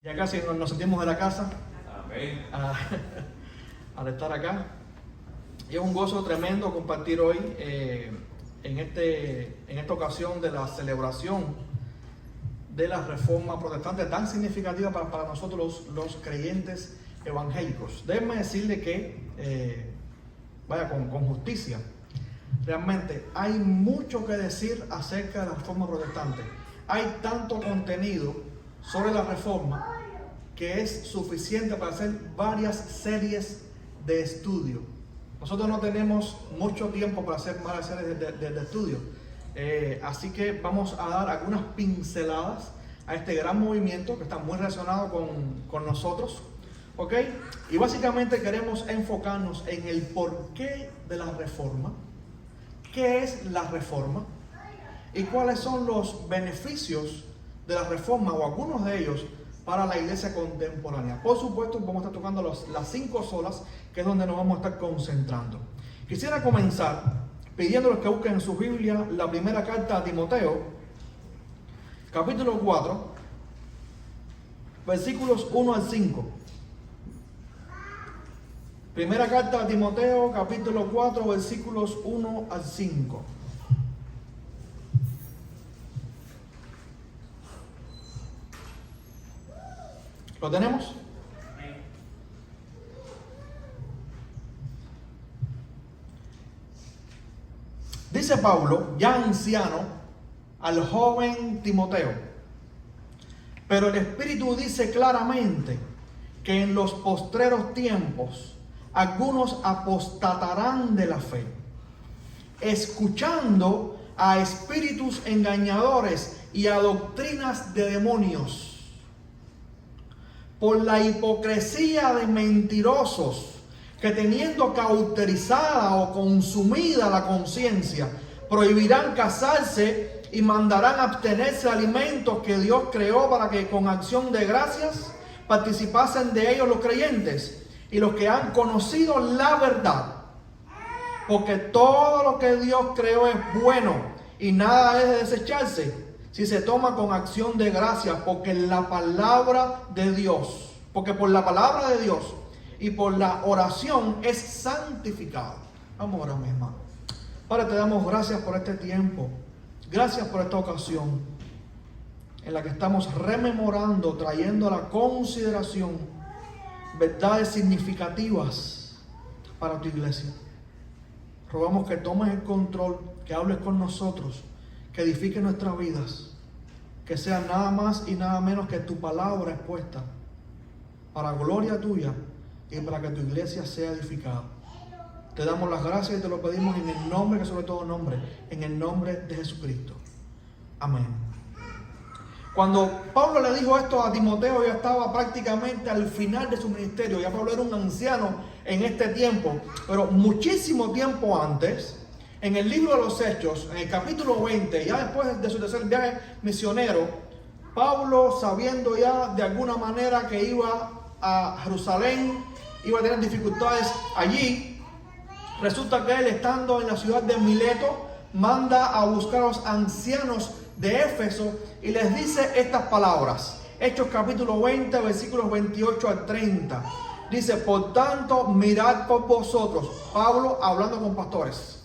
Ya casi nos sentimos de la casa. Amén. Al estar acá. Y es un gozo tremendo compartir hoy en esta ocasión de la celebración de la Reforma Protestante tan significativa para nosotros los creyentes evangélicos. Déjenme decirle que, con justicia, realmente hay mucho que decir acerca de la Reforma Protestante. Hay tanto contenido sobre la Reforma que es suficiente para hacer varias series de estudio. Nosotros no tenemos mucho tiempo para hacer varias series de estudio, así que vamos a dar algunas pinceladas a este gran movimiento que está muy relacionado con nosotros, ¿ok? Y básicamente queremos enfocarnos en el porqué de la Reforma, qué es la Reforma y cuáles son los beneficios de la Reforma o algunos de ellos para la iglesia contemporánea. Por supuesto, vamos a estar tocando las 5 solas, que es donde nos vamos a estar concentrando. Quisiera comenzar pidiéndoles que busquen en su Biblia la primera carta a Timoteo, capítulo 4, versículos 1 al 5. Primera carta a Timoteo, capítulo 4, versículos 1 al 5. ¿Lo tenemos? Dice Pablo, ya anciano, al joven Timoteo: pero el Espíritu dice claramente que en los postreros tiempos algunos apostatarán de la fe, escuchando a espíritus engañadores y a doctrinas de demonios, por la hipocresía de mentirosos, que teniendo cauterizada o consumida la conciencia, prohibirán casarse y mandarán abstenerse de alimentos que Dios creó para que con acción de gracias participasen de ellos los creyentes y los que han conocido la verdad. Porque todo lo que Dios creó es bueno y nada es de desecharse si se toma con acción de gracias, porque la palabra de Dios, porque por la palabra de Dios y por la oración es santificado. Vamos ahora mismo. Padre, te damos gracias por este tiempo. Gracias por esta ocasión en la que estamos rememorando, trayendo a la consideración verdades significativas para tu iglesia. Rogamos que tomes el control, que hables con nosotros, que edifique nuestras vidas, que sea nada más y nada menos que tu palabra expuesta para gloria tuya y para que tu iglesia sea edificada. Te damos las gracias y te lo pedimos en el nombre que sobre todo nombre, en el nombre de Jesucristo. Amén. Cuando Pablo le dijo esto a Timoteo, ya estaba prácticamente al final de su ministerio. Ya Pablo era un anciano en este tiempo, pero muchísimo tiempo antes, en el libro de los Hechos, en el capítulo 20, ya después de su tercer viaje misionero, Pablo, sabiendo ya de alguna manera que iba a Jerusalén, iba a tener dificultades allí, resulta que él, estando en la ciudad de Mileto, manda a buscar a los ancianos de Éfeso y les dice estas palabras. Hechos capítulo 20, versículos 28 al 30. Dice: por tanto, mirad por vosotros. Pablo hablando con pastores.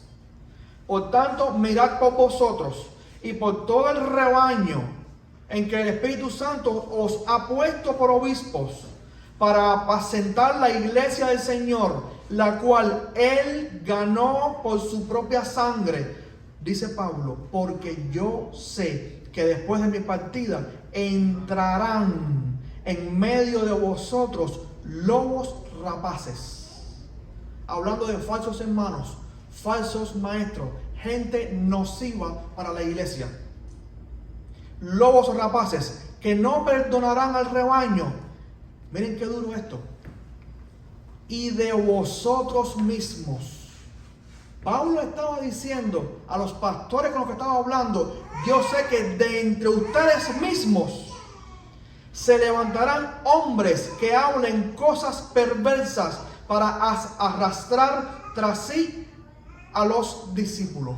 Por tanto, mirad por vosotros y por todo el rebaño en que el Espíritu Santo os ha puesto por obispos, para apacentar la iglesia del Señor, la cual Él ganó por su propia sangre. Dice Pablo: porque yo sé que después de mi partida entrarán en medio de vosotros lobos rapaces. Hablando de falsos hermanos, falsos maestros, gente nociva para la iglesia. Lobos rapaces que no perdonarán al rebaño. Miren qué duro esto. Y de vosotros mismos. Pablo estaba diciendo a los pastores con los que estaba hablando: yo sé que de entre ustedes mismos se levantarán hombres que hablen cosas perversas para arrastrar tras sí a los discípulos.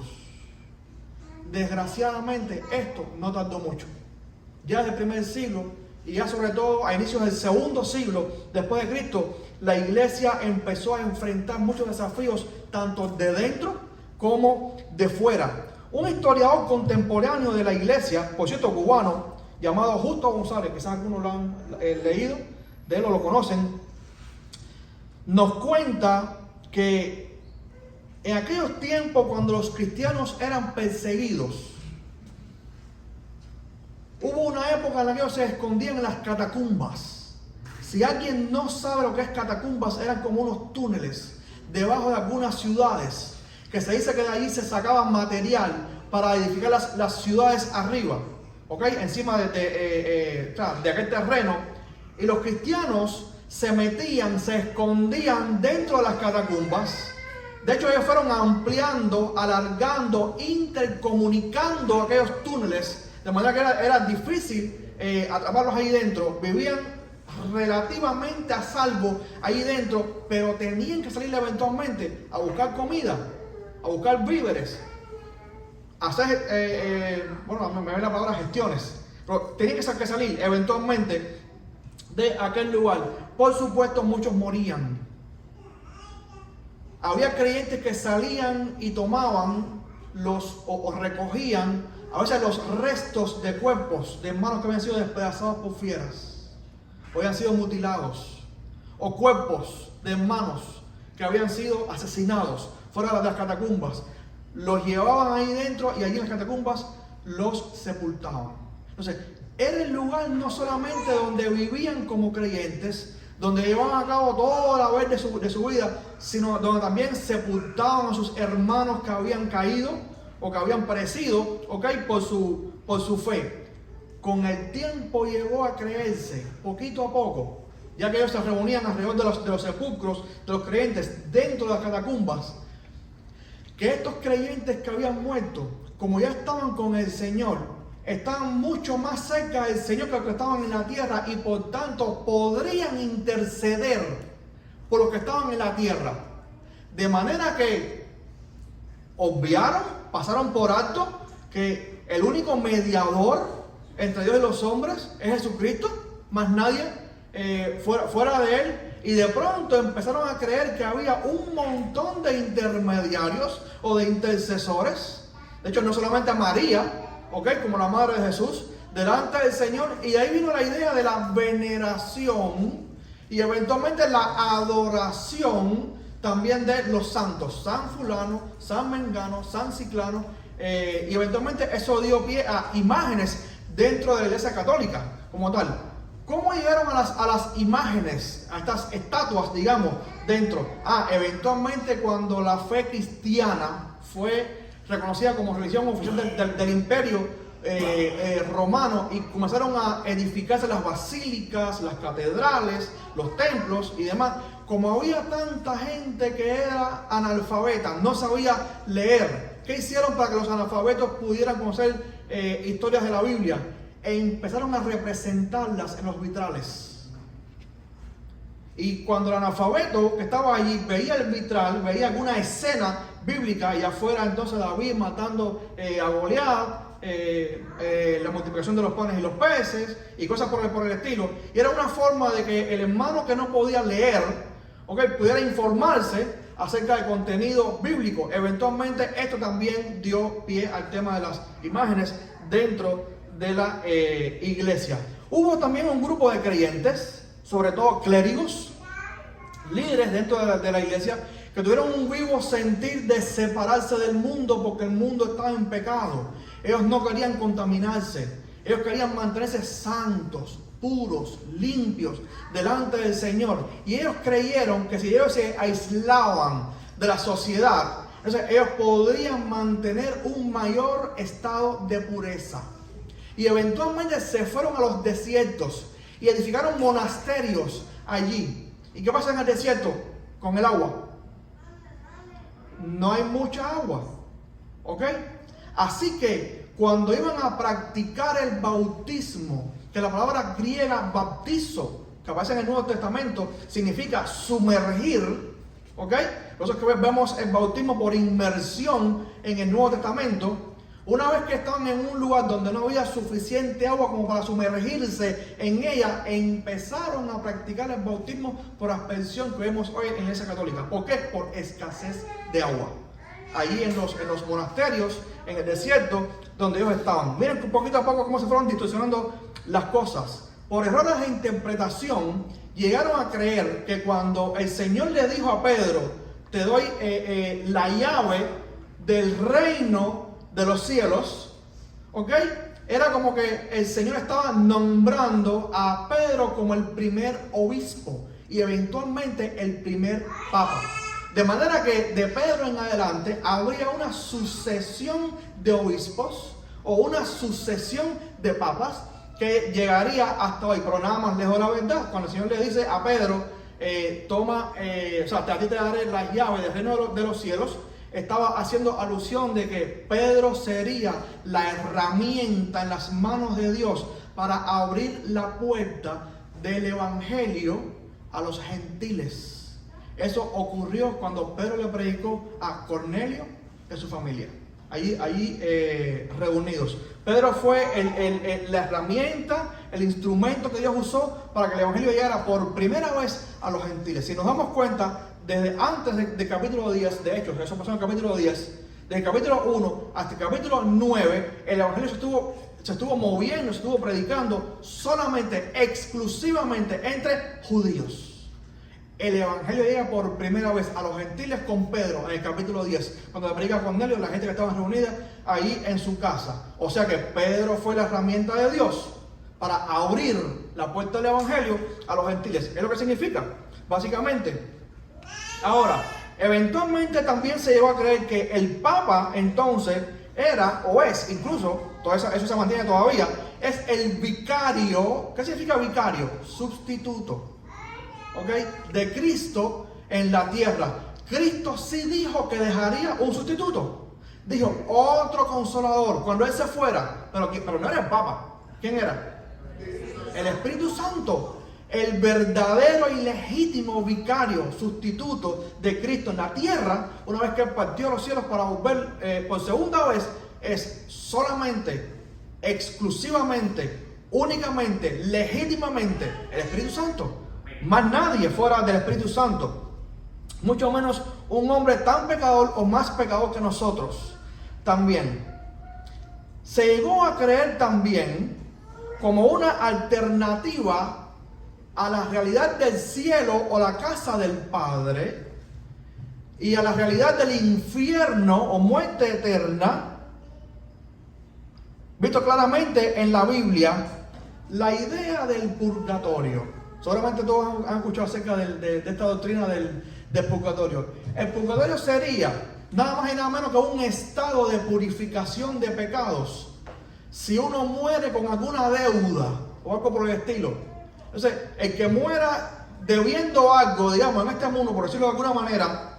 Desgraciadamente esto no tardó mucho. Ya desde el primer siglo y ya sobre todo a inicios del segundo siglo después de Cristo, la iglesia empezó a enfrentar muchos desafíos, tanto de dentro como de fuera. Un historiador contemporáneo de la iglesia, por cierto cubano, llamado Justo González, quizás algunos lo han leído, de él o lo conocen, nos cuenta que en aquellos tiempos, cuando los cristianos eran perseguidos, hubo una época en la que ellos se escondían en las catacumbas. Si alguien no sabe lo que es catacumbas, eran como unos túneles debajo de algunas ciudades, que se dice que de allí se sacaba material para edificar las ciudades arriba, encima de aquel terreno. Y los cristianos se metían, se escondían dentro de las catacumbas. De hecho, ellos fueron ampliando, alargando, intercomunicando aquellos túneles, de manera que era difícil atraparlos ahí dentro. Vivían relativamente a salvo ahí dentro, pero tenían que salir eventualmente a buscar comida, a buscar víveres, a hacer, me ven la palabra gestiones, pero tenían que salir eventualmente de aquel lugar. Por supuesto, muchos morían. Había creyentes que salían y tomaban o recogían a veces los restos de cuerpos de hermanos que habían sido despedazados por fieras, o habían sido mutilados, o cuerpos de hermanos que habían sido asesinados fuera de las catacumbas. Los llevaban ahí dentro y allí en las catacumbas los sepultaban. Entonces, era el lugar no solamente donde vivían como creyentes, donde llevaban a cabo toda la vida de su vida, sino donde también sepultaban a sus hermanos que habían caído o que habían perecido, por su fe. Con el tiempo llegó a creerse, poquito a poco, ya que ellos se reunían alrededor de los sepulcros de los creyentes dentro de las catacumbas, que estos creyentes que habían muerto, como ya estaban con el Señor, estaban mucho más cerca del Señor que los que estaban en la tierra, y por tanto podrían interceder por los que estaban en la tierra. De manera que pasaron por alto que el único mediador entre Dios y los hombres es Jesucristo, más nadie fuera de Él. Y de pronto empezaron a creer que había un montón de intermediarios o de intercesores. De hecho, no solamente a María, como la madre de Jesús, delante del Señor. Y ahí vino la idea de la veneración y eventualmente la adoración también de los santos, San Fulano, San Mengano, San Ciclano, y eventualmente eso dio pie a imágenes dentro de la iglesia católica como tal. ¿Cómo llegaron a las imágenes, a estas estatuas, digamos, dentro? Eventualmente cuando la fe cristiana fue reconocida como religión oficial del imperio romano, y comenzaron a edificarse las basílicas, las catedrales, los templos y demás. Como había tanta gente que era analfabeta, no sabía leer, ¿qué hicieron para que los analfabetos pudieran conocer historias de la Biblia? Empezaron a representarlas en los vitrales. Y cuando el analfabeto que estaba allí veía el vitral, veía alguna escena bíblica, y afuera entonces David matando a Goliat, la multiplicación de los panes y los peces y cosas por el estilo, y era una forma de que el hermano que no podía leer, pudiera informarse acerca del contenido bíblico. Eventualmente esto también dio pie al tema de las imágenes dentro de la iglesia. Hubo también un grupo de creyentes, sobre todo clérigos, líderes dentro de la iglesia, que tuvieron un vivo sentir de separarse del mundo, porque el mundo estaba en pecado. Ellos no querían contaminarse, ellos querían mantenerse santos, puros, limpios delante del Señor. Y ellos creyeron que si ellos se aislaban de la sociedad, entonces ellos podrían mantener un mayor estado de pureza. Y eventualmente se fueron a los desiertos y edificaron monasterios allí. ¿Y qué pasa en el desierto con el agua? No hay mucha agua, Así que cuando iban a practicar el bautismo, que la palabra griega baptizo, que aparece en el Nuevo Testamento, significa sumergir, Por eso es que vemos el bautismo por inmersión en el Nuevo Testamento. Una vez que estaban en un lugar donde no había suficiente agua como para sumergirse en ella, empezaron a practicar el bautismo por aspersión que vemos hoy en la Iglesia Católica. ¿Por qué? Por escasez de agua. Allí en los monasterios, en el desierto, donde ellos estaban. Miren poquito a poco cómo se fueron distorsionando las cosas. Por errores de interpretación, llegaron a creer que cuando el Señor le dijo a Pedro, te doy la llave del reino de los cielos, ¿ok? Era como que el Señor estaba nombrando a Pedro como el primer obispo y eventualmente el primer papa. De manera que de Pedro en adelante habría una sucesión de obispos o una sucesión de papas que llegaría hasta hoy. Pero nada más lejos de la verdad, cuando el Señor le dice a Pedro, a ti te daré las llaves del reino de los cielos, estaba haciendo alusión de que Pedro sería la herramienta en las manos de Dios para abrir la puerta del evangelio a los gentiles. Eso ocurrió cuando Pedro le predicó a Cornelio y a su familia, allí reunidos. Pedro fue la herramienta, el instrumento que Dios usó para que el evangelio llegara por primera vez a los gentiles. Si nos damos cuenta, desde antes del capítulo 10, de hecho, eso pasó en el capítulo 10, desde el capítulo 1 hasta el capítulo 9, el evangelio se estuvo moviendo, se estuvo predicando solamente, exclusivamente entre judíos. El evangelio llega por primera vez a los gentiles con Pedro en el capítulo 10, cuando le predica a Cornelio, la gente que estaba reunida ahí en su casa. O sea que Pedro fue la herramienta de Dios para abrir la puerta del evangelio a los gentiles. ¿Qué es lo que significa? Básicamente. Ahora, eventualmente también se llegó a creer que el Papa entonces era o es, incluso, todo eso se mantiene todavía, es el vicario. ¿Qué significa vicario? Sustituto. ¿Ok? De Cristo en la tierra. Cristo sí dijo que dejaría un sustituto. Dijo, otro consolador, cuando Él se fuera. Pero no era el Papa. ¿Quién era? El Espíritu Santo. El verdadero y legítimo vicario, sustituto de Cristo en la tierra, una vez que Él partió a los cielos para volver por segunda vez, es solamente, exclusivamente, únicamente, legítimamente el Espíritu Santo. Más nadie fuera del Espíritu Santo, mucho menos un hombre tan pecador o más pecador que nosotros. También se llegó a creer también como una alternativa a la realidad del cielo o la casa del Padre y a la realidad del infierno o muerte eterna, visto claramente en la Biblia, la idea del purgatorio. Seguramente todos han escuchado acerca de esta doctrina del purgatorio. El purgatorio sería nada más y nada menos que un estado de purificación de pecados. Si uno muere con alguna deuda o algo por el estilo. Entonces, el que muera debiendo algo, digamos, en este mundo, por decirlo de alguna manera,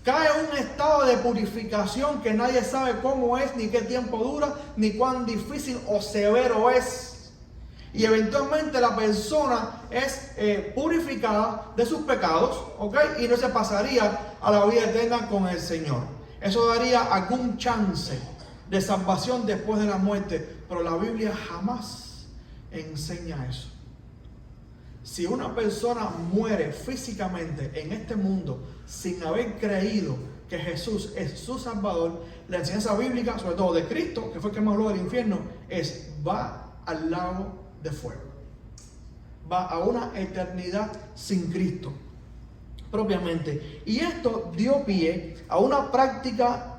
cae en un estado de purificación que nadie sabe cómo es, ni qué tiempo dura, ni cuán difícil o severo es. Y eventualmente la persona es purificada de sus pecados, ¿ok? Y no se pasaría a la vida eterna con el Señor. Eso daría algún chance de salvación después de la muerte, pero la Biblia jamás enseña eso. Si una persona muere físicamente en este mundo sin haber creído que Jesús es su Salvador, la enseñanza bíblica, sobre todo de Cristo, que fue el que más habló del infierno, es va al lago de fuego. Va a una eternidad sin Cristo, propiamente. Y esto dio pie a una práctica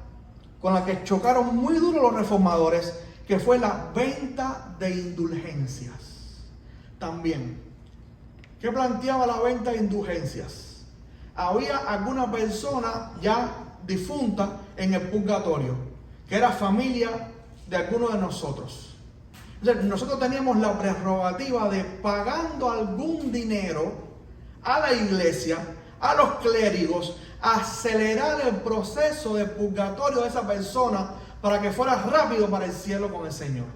con la que chocaron muy duro los reformadores, que fue la venta de indulgencias. También. ¿Qué planteaba la venta de indulgencias? Había alguna persona ya difunta en el purgatorio, que era familia de alguno de nosotros. Entonces, nosotros teníamos la prerrogativa de, pagando algún dinero a la iglesia, a los clérigos, acelerar el proceso de purgatorio de esa persona para que fuera rápido para el cielo con el Señor.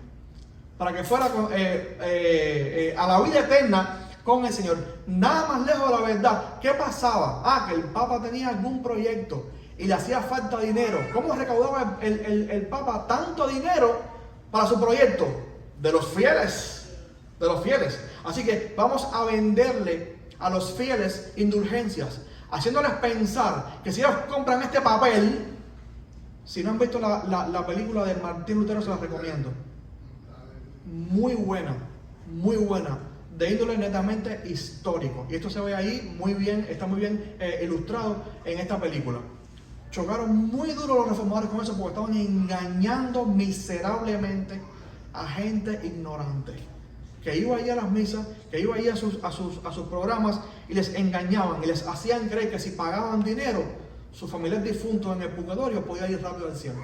Para que fuera a la vida eterna con el Señor. Nada más lejos de la verdad. ¿Qué pasaba? Que el Papa tenía algún proyecto y le hacía falta dinero. ¿Cómo recaudaba el Papa tanto dinero para su proyecto? De los fieles, de los fieles. Así que vamos a venderle a los fieles indulgencias, haciéndoles pensar que si ellos compran este papel, si no han visto la película de Martín Lutero, se las recomiendo. Muy buena, de índole netamente histórico. Y esto se ve ahí muy bien, está muy bien ilustrado en esta película. Chocaron muy duro los reformadores con eso porque estaban engañando miserablemente a gente ignorante. Que iba ahí a las misas, que iba ahí a sus programas y les engañaban y les hacían creer que si pagaban dinero, sus familiares difuntos en el purgatorio podían ir rápido al cielo.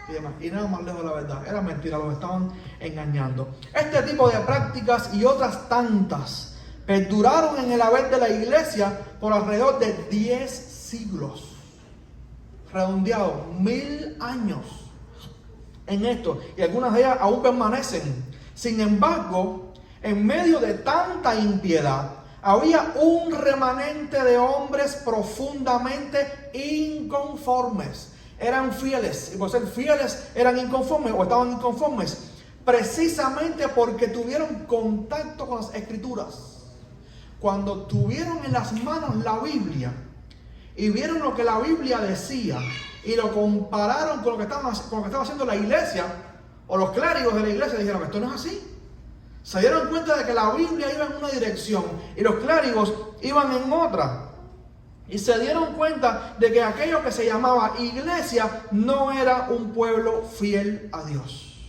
Y demás. Y nada más lejos de la verdad. Era mentira, los estaban engañando. Este tipo de prácticas y otras tantas perduraron en el haber de la iglesia por alrededor de 10 siglos. Redondeado, 1000 años en esto. Y algunas de ellas aún permanecen. Sin embargo, en medio de tanta impiedad, había un remanente de hombres profundamente inconformes. Eran fieles, y por ser fieles eran inconformes o estaban inconformes, precisamente porque tuvieron contacto con las Escrituras. Cuando tuvieron en las manos la Biblia y vieron lo que la Biblia decía y lo compararon con lo que estaba haciendo la iglesia o los clérigos de la iglesia, dijeron: esto no es así. Se dieron cuenta de que la Biblia iba en una dirección y los clérigos iban en otra. Y se dieron cuenta de que aquello que se llamaba iglesia no era un pueblo fiel a Dios.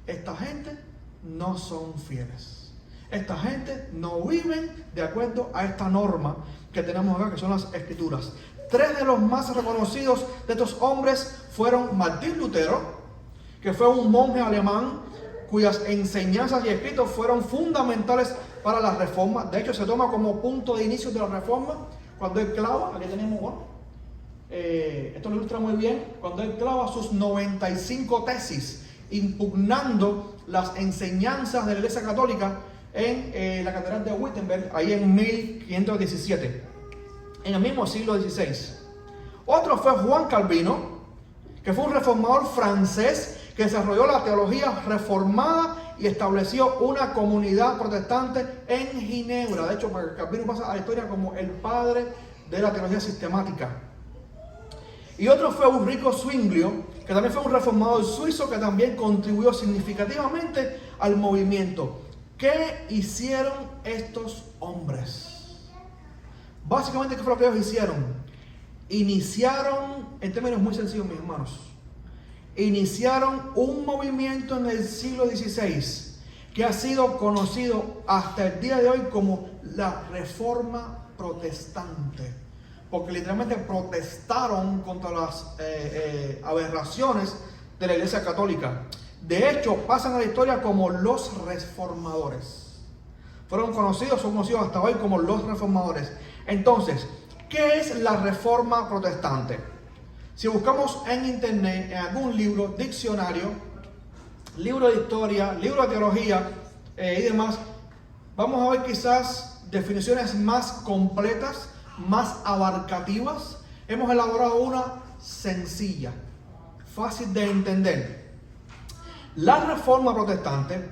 Esta gente no son fieles. Esta gente no viven de acuerdo a esta norma que tenemos acá, que son las Escrituras. 3 de los más reconocidos de estos hombres fueron Martín Lutero, que fue un monje alemán cuyas enseñanzas y escritos fueron fundamentales para la Reforma. De hecho, se toma como punto de inicio de la Reforma cuando él clava, aquí tenemos, esto lo ilustra muy bien, cuando él clava sus 95 tesis, impugnando las enseñanzas de la Iglesia Católica en la Catedral de Wittenberg, ahí en 1517, en el mismo siglo XVI. Otro fue Juan Calvino, que fue un reformador francés que desarrolló la teología reformada y estableció una comunidad protestante en Ginebra. De hecho, Calvino pasa a la historia como el padre de la teología sistemática. Y otro fue Ulrico Zwinglio, que también fue un reformador suizo que también contribuyó significativamente al movimiento. ¿Qué hicieron estos hombres? Básicamente, ¿qué fue lo que ellos hicieron? Iniciaron, en términos muy sencillos, mis hermanos, iniciaron un movimiento en el siglo XVI que ha sido conocido hasta el día de hoy como la Reforma Protestante, porque literalmente protestaron contra las aberraciones de la Iglesia Católica. De hecho, pasan a la historia como los reformadores. Son conocidos hasta hoy como los reformadores. Entonces, ¿qué es la Reforma Protestante? Si buscamos en internet, en algún libro, diccionario, libro de historia, libro de teología y demás, vamos a ver quizás definiciones más completas, más abarcativas. Hemos elaborado una sencilla, fácil de entender. La Reforma Protestante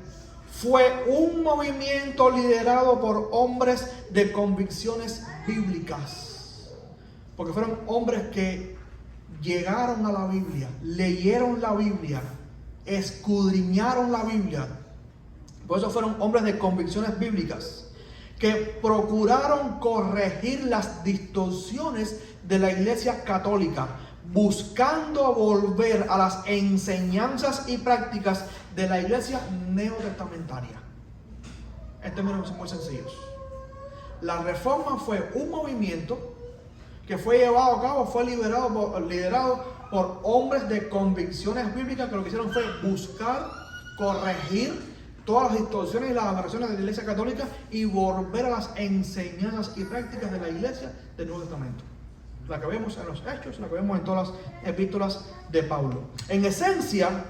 fue un movimiento liderado por hombres de convicciones bíblicas, porque fueron hombres que llegaron a la Biblia, leyeron la Biblia, escudriñaron la Biblia. Por eso fueron hombres de convicciones bíblicas que procuraron corregir las distorsiones de la Iglesia Católica, buscando volver a las enseñanzas y prácticas de la Iglesia neotestamentaria. En términos muy sencillos, la Reforma fue un movimiento que fue llevado a cabo, fue liderado por hombres de convicciones bíblicas que lo que hicieron fue buscar, corregir todas las distorsiones y las aberraciones de la Iglesia Católica y volver a las enseñanzas y prácticas de la Iglesia del Nuevo Testamento. La que vemos en los Hechos, la que vemos en todas las epístolas de Pablo. En esencia,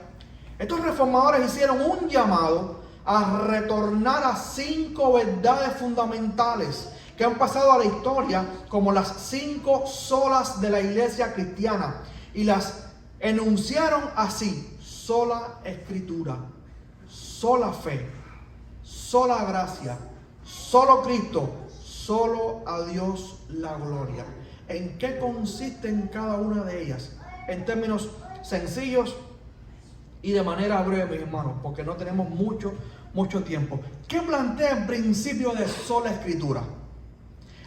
estos reformadores hicieron un llamado a retornar a 5 verdades fundamentales que han pasado a la historia como las 5 solas de la iglesia cristiana y las enunciaron así: sola escritura, sola fe, sola gracia, solo Cristo, solo a Dios la gloria. ¿En qué consisten cada una de ellas? En términos sencillos y de manera breve, mis hermanos, porque no tenemos mucho tiempo. ¿Qué plantea el principio de sola escritura?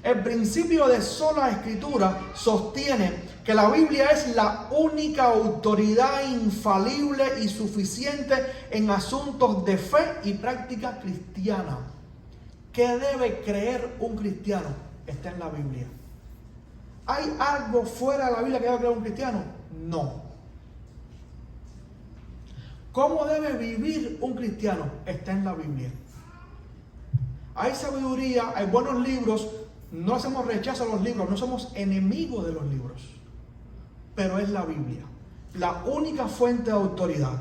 El principio de sola escritura sostiene que la Biblia es la única autoridad infalible y suficiente en asuntos de fe y práctica cristiana. ¿Qué debe creer un cristiano? Está en la Biblia. ¿Hay algo fuera de la Biblia que debe creer un cristiano? No. ¿Cómo debe vivir un cristiano? Está en la Biblia. Hay sabiduría, hay buenos libros. No hacemos rechazo a los libros, no somos enemigos de los libros. Pero es la Biblia, la única fuente de autoridad.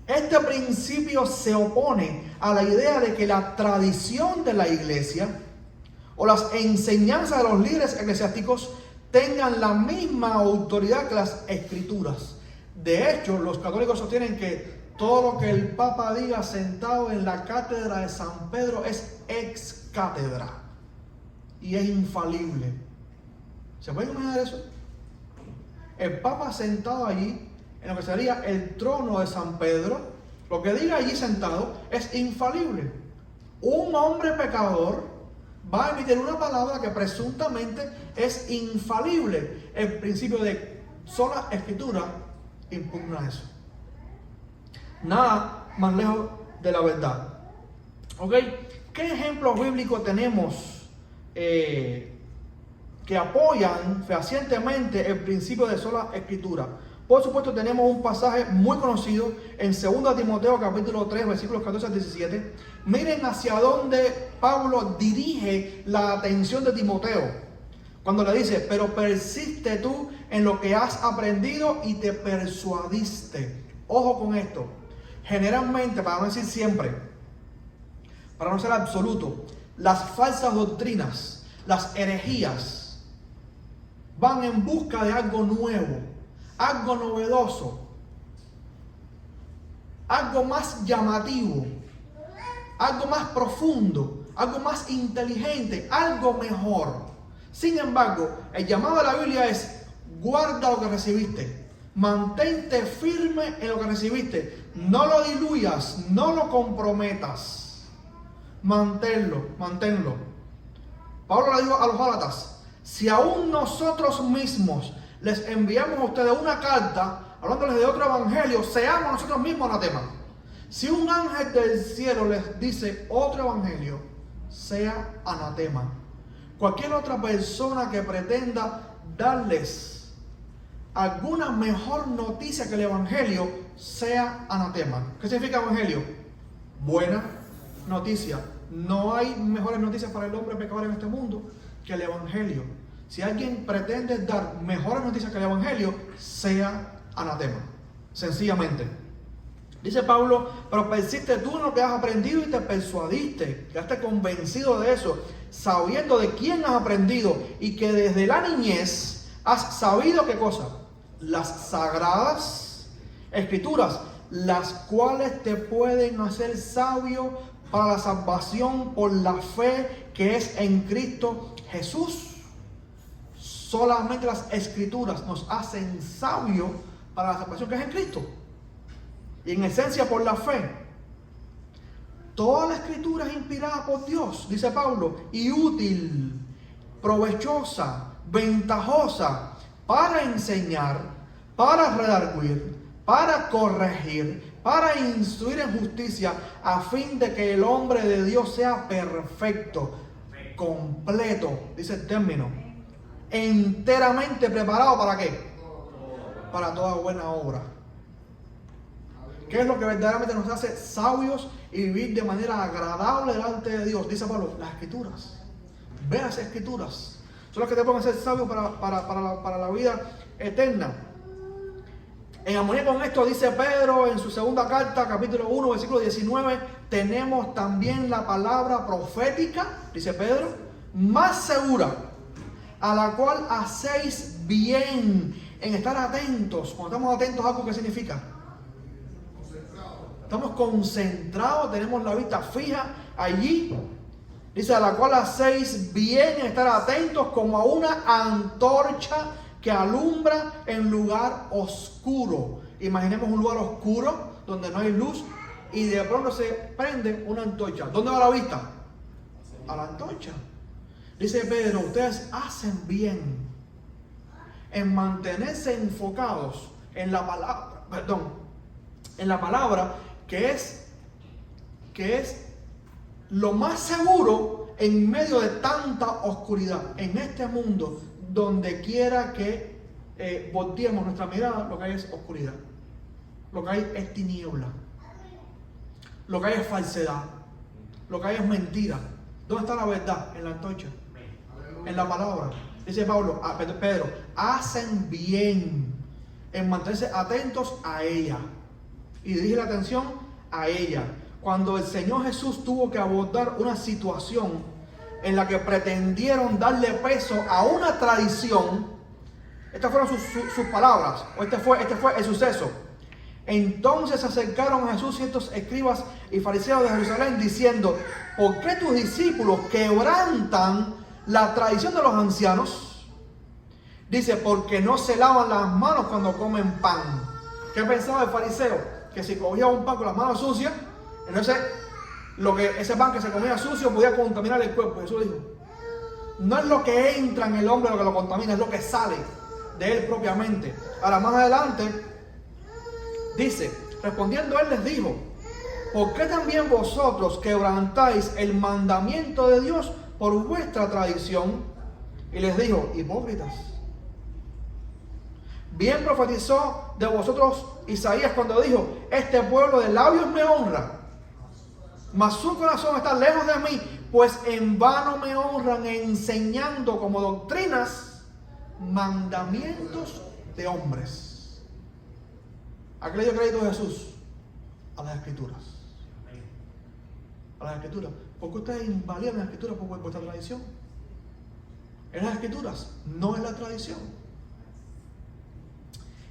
Este principio se opone a la idea de que la tradición de la iglesia o las enseñanzas de los líderes eclesiásticos tengan la misma autoridad que las escrituras. De hecho, los católicos sostienen que todo lo que el Papa diga sentado en la cátedra de San Pedro es ex cátedra y es infalible. ¿Se puede imaginar eso? El Papa sentado allí, en lo que sería el trono de San Pedro, lo que diga allí sentado es infalible. Un hombre pecador va a emitir una palabra que presuntamente es infalible. El principio de sola escritura impugna eso. Nada más lejos de la verdad. ¿Ok? ¿Qué ejemplos bíblicos tenemos que apoyan fehacientemente el principio de sola escritura? Por supuesto, tenemos un pasaje muy conocido en 2 Timoteo capítulo 3 versículos 14 al 17. Miren hacia dónde Pablo dirige la atención de Timoteo cuando le dice: pero persiste tú en lo que has aprendido y te persuadiste. Ojo con esto. Generalmente, para no decir siempre, para no ser absoluto, las falsas doctrinas, las herejías, van en busca de algo nuevo, algo novedoso, algo más llamativo, algo más profundo, algo más inteligente, algo mejor. Sin embargo, el llamado de la Biblia es: guarda lo que recibiste, mantente firme en lo que recibiste, no lo diluyas, no lo comprometas, manténlo. Pablo le dijo a los Gálatas: si aún nosotros mismos les enviamos a ustedes una carta hablándoles de otro evangelio, seamos nosotros mismos anatema. Si un ángel del cielo les dice otro evangelio, sea anatema. Cualquier otra persona que pretenda darles alguna mejor noticia que el evangelio, sea anatema. ¿Qué significa evangelio? Buena noticia. No hay mejores noticias para el hombre pecador en este mundo que el evangelio. Si alguien pretende dar mejores noticias que el evangelio, sea anatema. Sencillamente. Dice Pablo: pero persiste tú en lo que has aprendido y te persuadiste, quedaste convencido de eso, sabiendo de quién has aprendido y que desde la niñez has sabido ¿qué cosa? Las sagradas escrituras, las cuales te pueden hacer sabio para la salvación por la fe que es en Cristo Jesús. Solamente las escrituras nos hacen sabios para la salvación que es en Cristo. Y en esencia por la fe. Toda la escritura es inspirada por Dios, dice Pablo, y útil, provechosa, ventajosa para enseñar, para redarguir, para corregir, para instruir en justicia, a fin de que el hombre de Dios sea perfecto, completo, dice el término, enteramente preparado ¿para qué? Para toda buena obra. ¿Qué es lo que verdaderamente nos hace sabios y vivir de manera agradable delante de Dios? Dice Pablo: las escrituras. Ve las escrituras. Son las que te pueden hacer sabio para la vida eterna. En armonía con esto, dice Pedro en su segunda carta, capítulo 1, versículo 19, tenemos también la palabra profética, dice Pedro, más segura, a la cual hacéis bien en estar atentos. Cuando estamos atentos a algo, ¿qué significa? Estamos concentrados, tenemos la vista fija allí. Dice, a la cual hacéis bien en estar atentos como a una antorcha que alumbra en lugar oscuro. Imaginemos un lugar oscuro donde no hay luz y de pronto se prende una antorcha. ¿Dónde va la vista? A la antorcha. Dice Pedro, ustedes hacen bien en mantenerse enfocados en la palabra, en la palabra que es lo más seguro en medio de tanta oscuridad. En este mundo, donde quiera que volteemos nuestra mirada, lo que hay es oscuridad. Lo que hay es tiniebla. Lo que hay es falsedad. Lo que hay es mentira. ¿Dónde está la verdad? En la antorcha. En la palabra. Dice Pablo, Pedro, hacen bien en mantenerse atentos a ella. Y dirige la atención a ella. Cuando el Señor Jesús tuvo que abordar una situación en la que pretendieron darle peso a una tradición, estas fueron sus palabras, o este fue el suceso. Entonces se acercaron a Jesús ciertos escribas y fariseos de Jerusalén diciendo, ¿por qué tus discípulos quebrantan la tradición de los ancianos? Dice, porque no se lavan las manos cuando comen pan. ¿Qué pensaba el fariseo? Que si cogía un pan con las manos sucias, entonces ese pan que se comía sucio podía contaminar el cuerpo. Jesús dijo, no es lo que entra en el hombre lo que lo contamina, es lo que sale de él propiamente. Ahora más adelante dice, respondiendo él les dijo, ¿por qué también vosotros quebrantáis el mandamiento de Dios por vuestra tradición? Y les dijo, hipócritas, bien profetizó de vosotros Isaías cuando dijo, este pueblo de labios me honra, mas su corazón está lejos de mí, pues en vano me honran enseñando como doctrinas mandamientos de hombres. ¿A qué le dio crédito Jesús? A las Escrituras. A las Escrituras. ¿Por qué ustedes invalidan las Escrituras por vuestra tradición? En las Escrituras, no en la tradición.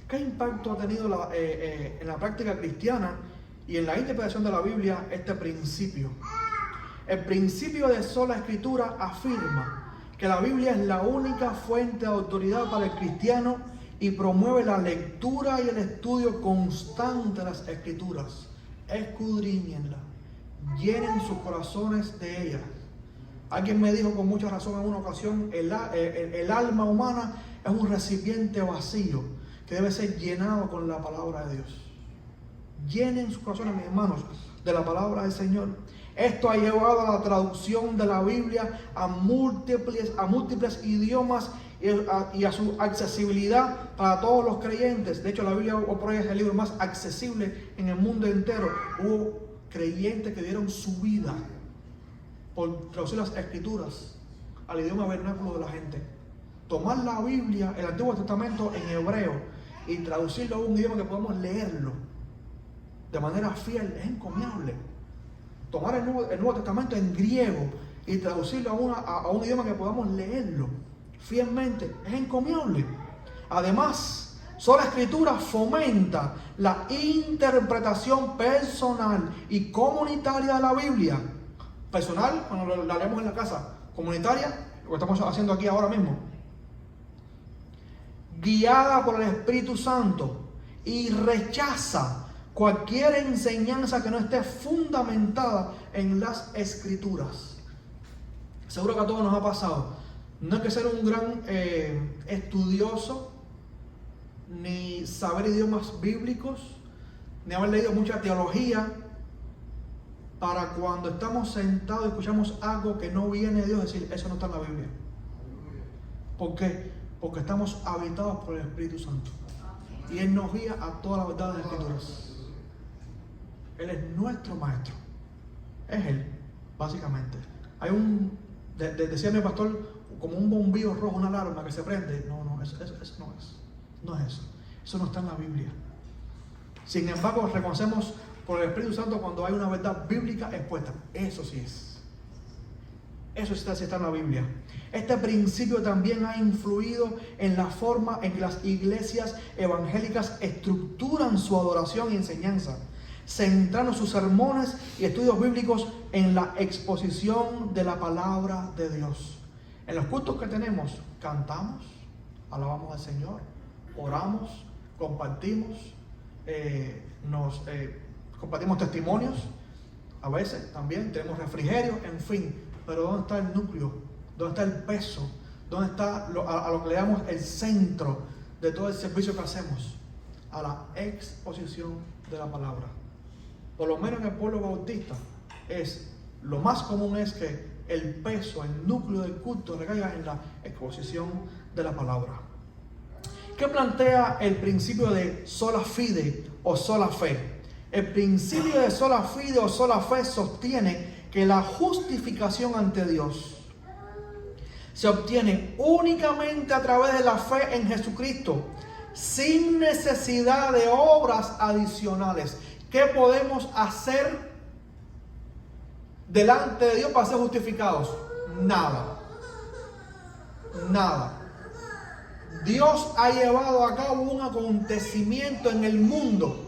¿Qué impacto ha tenido en la práctica cristiana y en la interpretación de la Biblia este principio? El principio de sola escritura afirma que la Biblia es la única fuente de autoridad para el cristiano y promueve la lectura y el estudio constante de las Escrituras. Escudriñenla, llenen sus corazones de ellas. Alguien me dijo con mucha razón en una ocasión, el alma humana es un recipiente vacío que debe ser llenado con la palabra de Dios. Llenen sus corazones, mis hermanos, de la palabra del Señor. Esto ha llevado a la traducción de la Biblia a múltiples idiomas y a su accesibilidad para todos los creyentes. De hecho, la Biblia hoy por hoy es el libro más accesible en el mundo entero. Hubo creyentes que dieron su vida por traducir las Escrituras al idioma vernáculo de la gente. Tomar la Biblia, el Antiguo Testamento en hebreo, y traducirlo a un idioma que podamos leerlo de manera fiel, es encomiable. Tomar el Nuevo Testamento en griego y traducirlo a un idioma que podamos leerlo fielmente, es encomiable. Además, sola escritura fomenta la interpretación personal y comunitaria de la Biblia. Personal, cuando la leemos en la casa. Comunitaria, lo que estamos haciendo aquí ahora mismo. Guiada por el Espíritu Santo, y rechaza cualquier enseñanza que no esté fundamentada en las Escrituras. Seguro que a todos nos ha pasado. No hay que ser un gran estudioso, ni saber idiomas bíblicos, ni haber leído mucha teología, para cuando estamos sentados y escuchamos algo que no viene de Dios, decir, eso no está en la Biblia. ¿Por qué? Porque estamos habitados por el Espíritu Santo. Y Él nos guía a toda la verdad de las Escrituras. Él es nuestro maestro. Es Él, básicamente. Hay decía mi pastor, como un bombillo rojo, una alarma que se prende. No, eso no es. No es eso. Eso no está en la Biblia. Sin embargo, reconocemos por el Espíritu Santo cuando hay una verdad bíblica expuesta. Eso sí es. Eso está en la Biblia. Este principio también ha influido en la forma en que las iglesias evangélicas estructuran su adoración y enseñanza, centrando sus sermones y estudios bíblicos en la exposición de la palabra de Dios. En los cultos que tenemos, cantamos, alabamos al Señor, oramos, compartimos, compartimos testimonios, a veces también tenemos refrigerio, en fin. Pero ¿dónde está el núcleo? ¿Dónde está el peso? ¿Dónde está a lo que le damos el centro de todo el servicio que hacemos? A la exposición de la palabra. Por lo menos en el pueblo bautista, lo más común es que el peso, el núcleo del culto recaiga en la exposición de la palabra. ¿Qué plantea el principio de sola fide o sola fe? El principio de sola fide o sola fe sostiene que la justificación ante Dios se obtiene únicamente a través de la fe en Jesucristo, sin necesidad de obras adicionales. ¿Qué podemos hacer delante de Dios para ser justificados? Nada. Nada. Dios ha llevado a cabo un acontecimiento en el mundo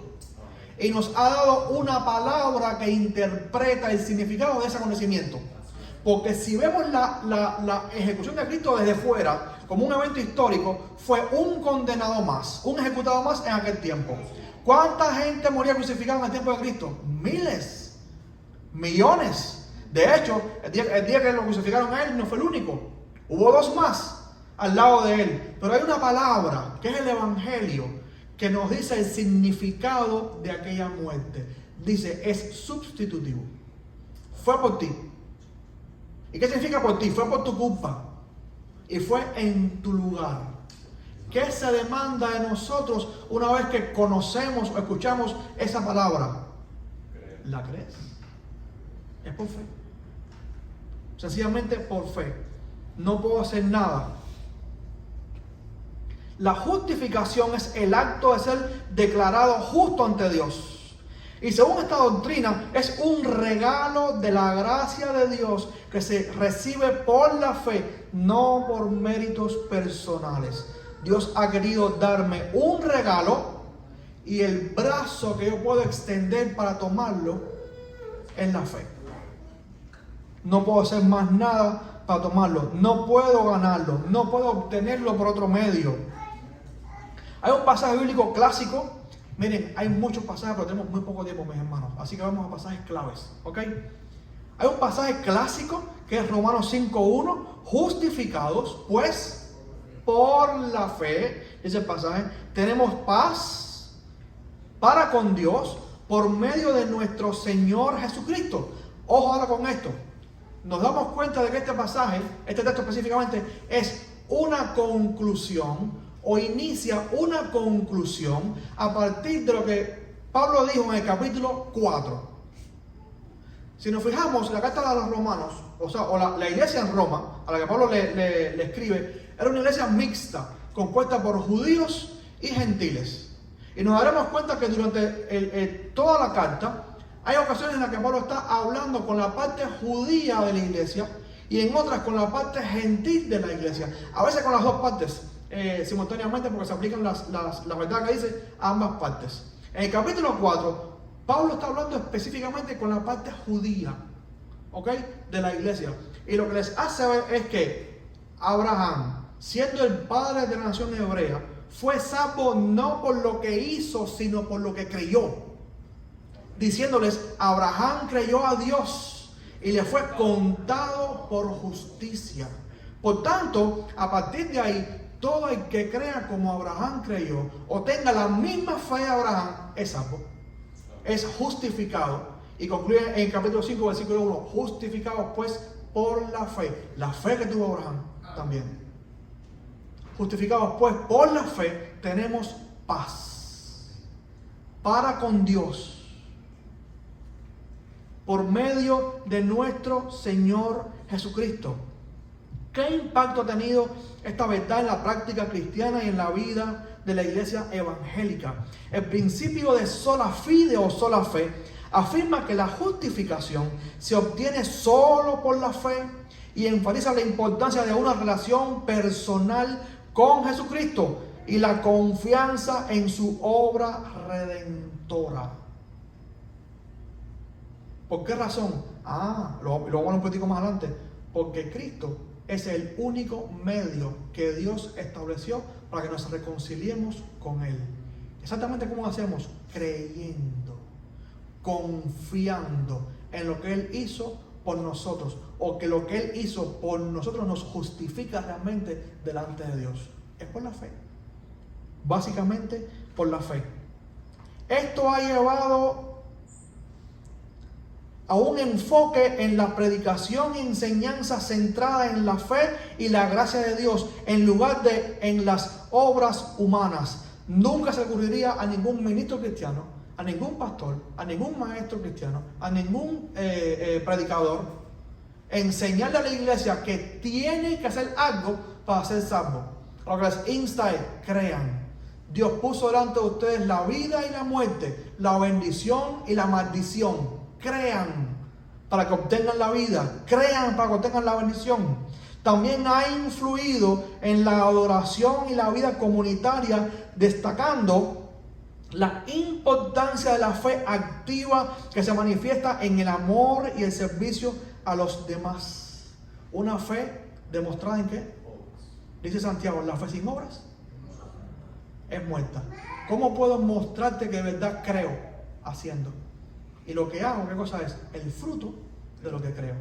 y nos ha dado una palabra que interpreta el significado de ese acontecimiento. Porque si vemos la ejecución de Cristo desde fuera, como un evento histórico, fue un condenado más, un ejecutado más en aquel tiempo. ¿Cuánta gente moría crucificada en el tiempo de Cristo? Miles, millones. De hecho, el día que lo crucificaron a él no fue el único. Hubo dos más al lado de él. Pero hay una palabra, que es el Evangelio, que nos dice el significado de aquella muerte. Dice, es sustitutivo. Fue por ti. ¿Y qué significa por ti? Fue por tu culpa. Y fue en tu lugar. ¿Qué se demanda de nosotros una vez que conocemos o escuchamos esa palabra? ¿La crees? Es por fe. Sencillamente por fe. No puedo hacer nada. La justificación es el acto de ser declarado justo ante Dios. Y según esta doctrina, es un regalo de la gracia de Dios que se recibe por la fe, no por méritos personales. Dios ha querido darme un regalo y el brazo que yo puedo extender para tomarlo es la fe. No puedo hacer más nada para tomarlo. No puedo ganarlo. No puedo obtenerlo por otro medio. Hay un pasaje bíblico clásico. Miren, hay muchos pasajes, pero tenemos muy poco tiempo, mis hermanos. Así que vamos a pasajes claves, ¿ok? Hay un pasaje clásico que es Romanos 5:1. Justificados, pues, por la fe, dice el pasaje, tenemos paz para con Dios por medio de nuestro Señor Jesucristo. Ojo ahora con esto. Nos damos cuenta de que este pasaje, este texto específicamente, es una conclusión o inicia una conclusión a partir de lo que Pablo dijo en el capítulo 4. Si nos fijamos, la carta a los romanos, o la iglesia en Roma, a la que Pablo le escribe, era una iglesia mixta, compuesta por judíos y gentiles. Y nos daremos cuenta que durante toda la carta, hay ocasiones en las que Pablo está hablando con la parte judía de la iglesia y en otras con la parte gentil de la iglesia. A veces con las dos partes simultáneamente, porque se aplican las verdades que dice a ambas partes. En el capítulo 4, Pablo está hablando específicamente con la parte judía, ¿ok?, de la iglesia. Y lo que les hace ver es que Abraham, siendo el padre de la nación hebrea, fue salvo no por lo que hizo, sino por lo que creyó. Diciéndoles, Abraham creyó a Dios y le fue contado por justicia. Por tanto, a partir de ahí, todo el que crea como Abraham creyó o tenga la misma fe de Abraham es salvo, es justificado. Y concluye en el capítulo 5, versículo 1, justificados pues por la fe que tuvo Abraham también. Justificados pues por la fe tenemos paz para con Dios por medio de nuestro Señor Jesucristo. ¿Qué impacto ha tenido esta verdad en la práctica cristiana y en la vida de la iglesia evangélica? El principio de sola fide o sola fe afirma que la justificación se obtiene solo por la fe y enfatiza la importancia de una relación personal con Jesucristo y la confianza en su obra redentora. ¿Por qué razón? Lo vamos a ver un poquito más adelante. Porque Cristo es el único medio que Dios estableció para que nos reconciliemos con Él. Exactamente cómo hacemos: creyendo, confiando en lo que Él hizo por nosotros, o que lo que Él hizo por nosotros nos justifica realmente delante de Dios. Es por la fe. Básicamente por la fe. Esto ha llevado a un enfoque en la predicación y enseñanza centrada en la fe y la gracia de Dios, en lugar de en las obras humanas. Nunca se ocurriría a ningún ministro cristiano, a ningún pastor, a ningún maestro cristiano, a ningún predicador, enseñarle a la iglesia que tiene que hacer algo para ser salvo. Lo que les insta es: crean. Dios puso delante de ustedes la vida y la muerte, la bendición y la maldición. Crean para que obtengan la vida, crean para que obtengan la bendición. También ha influido en la adoración y la vida comunitaria, destacando la importancia de la fe activa que se manifiesta en el amor y el servicio a los demás. Una fe demostrada en ¿qué? Dice Santiago: la fe sin obras es muerta. ¿Cómo puedo mostrarte que de verdad creo? Haciendo. Y lo que hago, ¿qué cosa es? El fruto de lo que creo.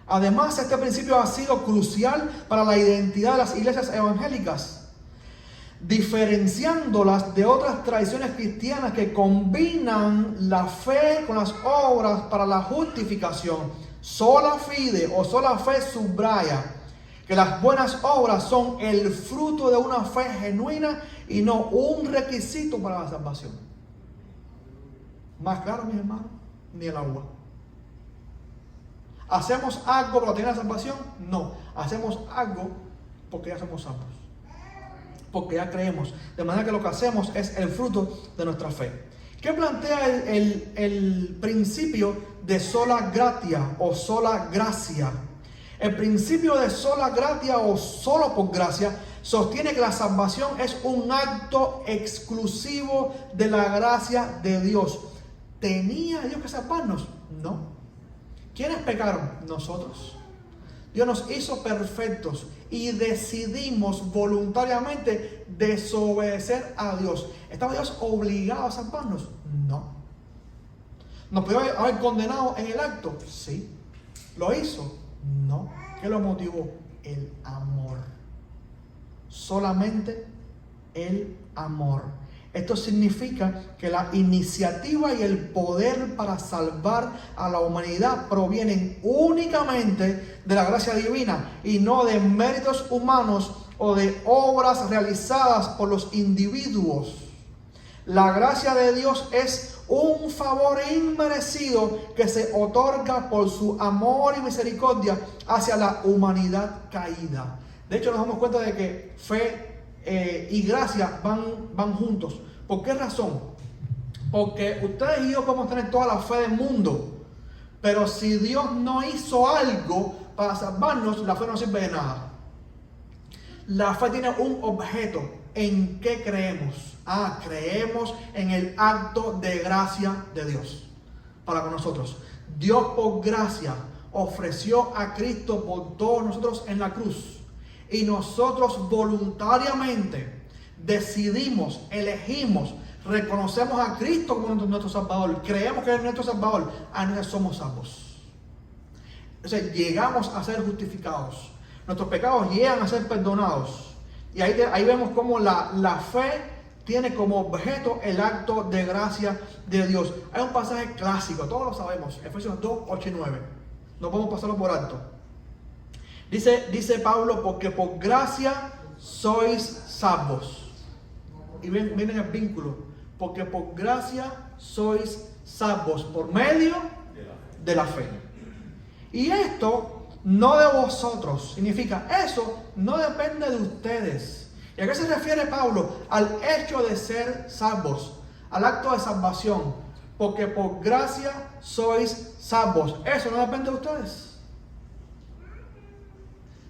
Además, este principio ha sido crucial para la identidad de las iglesias evangélicas, diferenciándolas de otras tradiciones cristianas que combinan la fe con las obras para la justificación. Sola fide o sola fe subraya que las buenas obras son el fruto de una fe genuina y no un requisito para la salvación. Más claro, mis hermanos, ni el agua. ¿Hacemos algo para obtener la salvación? No. Hacemos algo porque ya somos salvos, porque ya creemos. De manera que lo que hacemos es el fruto de nuestra fe. ¿Qué plantea el principio de sola gratia o sola gracia? El principio de sola gratia o solo por gracia sostiene que la salvación es un acto exclusivo de la gracia de Dios. ¿Tenía Dios que salvarnos? No. ¿Quiénes pecaron? Nosotros. Dios nos hizo perfectos y decidimos voluntariamente desobedecer a Dios. ¿Estaba Dios obligado a salvarnos? No. ¿Nos podía haber condenado en el acto? Sí. ¿Lo hizo? No. ¿Qué lo motivó? El amor. Solamente el amor. Esto significa que la iniciativa y el poder para salvar a la humanidad provienen únicamente de la gracia divina y no de méritos humanos o de obras realizadas por los individuos. La gracia de Dios es un favor inmerecido que se otorga por su amor y misericordia hacia la humanidad caída. De hecho, nos damos cuenta de que fe y gracia van juntos. ¿Por qué razón? Porque ustedes y yo podemos tener toda la fe del mundo, pero si Dios no hizo algo para salvarnos, la fe no sirve de nada. La fe tiene un objeto. ¿En qué creemos? Creemos en el acto de gracia de Dios para con nosotros. Dios por gracia ofreció a Cristo por todos nosotros en la cruz. Y nosotros voluntariamente decidimos, elegimos, reconocemos a Cristo como nuestro Salvador, creemos que es nuestro Salvador, nosotros somos salvos. Entonces llegamos a ser justificados, nuestros pecados llegan a ser perdonados. Y ahí vemos cómo la fe tiene como objeto el acto de gracia de Dios. Hay un pasaje clásico, todos lo sabemos, Efesios 2, 8 y 9. No podemos pasarlo por alto. Dice Pablo: porque por gracia sois salvos. Y miren el vínculo. Porque por gracia sois salvos por medio de la fe. Y esto no de vosotros. Significa, eso no depende de ustedes. ¿Y a qué se refiere Pablo? Al hecho de ser salvos, al acto de salvación. Porque por gracia sois salvos. Eso no depende de ustedes.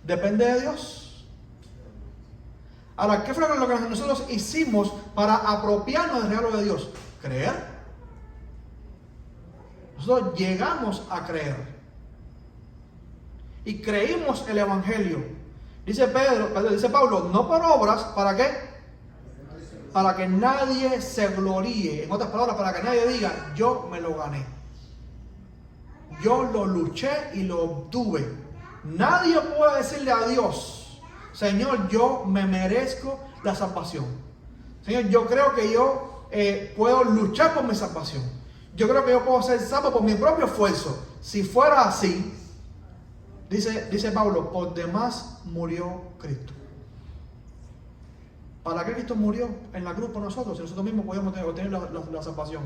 Depende de Dios. Ahora, ¿qué fue lo que nosotros hicimos para apropiarnos del regalo de Dios? Creer. Nosotros llegamos a creer. Y creímos el Evangelio. Dice Pablo, no por obras, ¿para qué? Para que nadie se gloríe. En otras palabras, para que nadie diga, yo me lo gané. Yo lo luché y lo obtuve. Nadie puede decirle a Dios, Señor, yo me merezco la salvación. Señor, yo creo que yo puedo luchar por mi salvación. Yo creo que yo puedo ser salvo por mi propio esfuerzo. Si fuera así, dice Pablo, por demás murió Cristo. ¿Para qué Cristo murió en la cruz por nosotros? Si nosotros mismos podíamos obtener la salvación.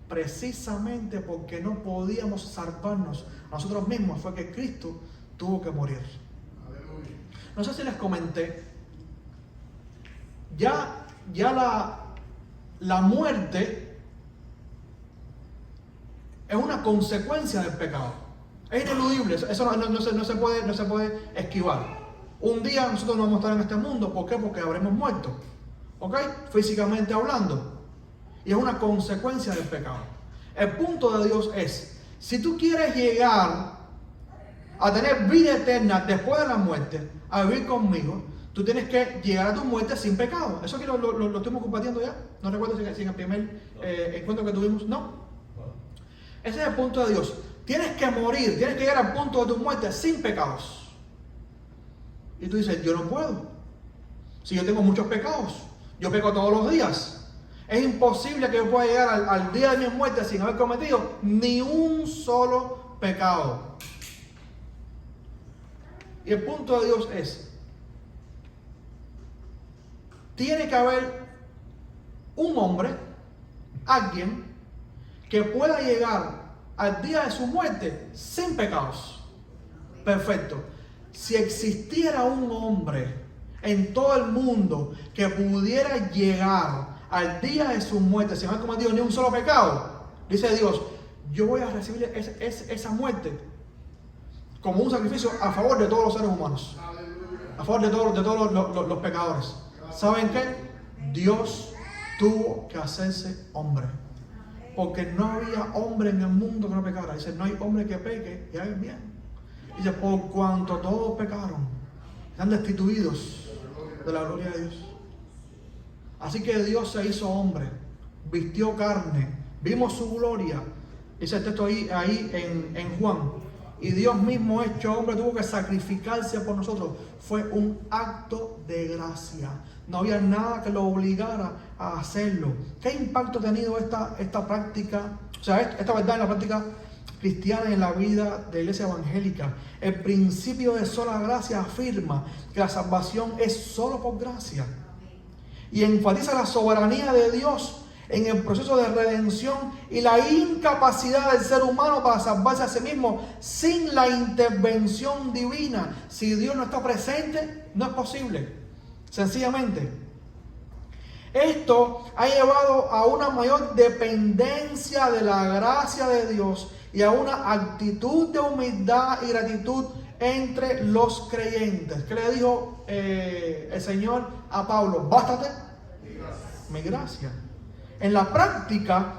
Precisamente porque no podíamos salvarnos a nosotros mismos fue que Cristo tuvo que morir. No sé si les comenté, ya la muerte es una consecuencia del pecado. Es ineludible, eso no se puede esquivar. Un día nosotros no vamos a estar en este mundo, ¿por qué? Porque habremos muerto, ¿ok? Físicamente hablando. Y es una consecuencia del pecado. El punto de Dios es, si tú quieres llegar a tener vida eterna después de la muerte, a vivir conmigo, tú tienes que llegar a tu muerte sin pecado. Eso aquí lo estuvimos compartiendo ya. No recuerdo si en el primer encuentro que tuvimos, no. Ese es el punto de Dios. Tienes que morir, tienes que llegar al punto de tu muerte sin pecados. Y tú dices, yo no puedo. Si yo tengo muchos pecados, yo peco todos los días. Es imposible que yo pueda llegar al día de mi muerte sin haber cometido ni un solo pecado. Y el punto de Dios es, tiene que haber un hombre, alguien, que pueda llegar al día de su muerte sin pecados. Perfecto. Si existiera un hombre en todo el mundo que pudiera llegar al día de su muerte sin haber cometido ni un solo pecado, dice Dios, yo voy a recibir esa muerte como un sacrificio a favor de todos los seres humanos, a favor de todos los pecadores. ¿Saben qué? Dios tuvo que hacerse hombre, porque no había hombre en el mundo que no pecara. Dice, no hay hombre que peque y haga bien. Dice, por cuanto todos pecaron, están destituidos de la gloria de Dios. Así que Dios se hizo hombre, vistió carne, vimos su gloria. Dice el texto ahí en Juan. Y Dios mismo hecho hombre tuvo que sacrificarse por nosotros. Fue un acto de gracia. No había nada que lo obligara a hacerlo. ¿Qué impacto ha tenido esta práctica? O sea, esta verdad en la práctica cristiana y en la vida de la iglesia evangélica. El principio de sola gracia afirma que la salvación es solo por gracia. Y enfatiza la soberanía de Dios en el proceso de redención y la incapacidad del ser humano para salvarse a sí mismo sin la intervención divina. Si Dios no está presente, no es posible. Sencillamente. Esto ha llevado a una mayor dependencia de la gracia de Dios y a una actitud de humildad y gratitud entre los creyentes. ¿Qué le dijo el Señor a Pablo? Bástate mi gracia. En la práctica,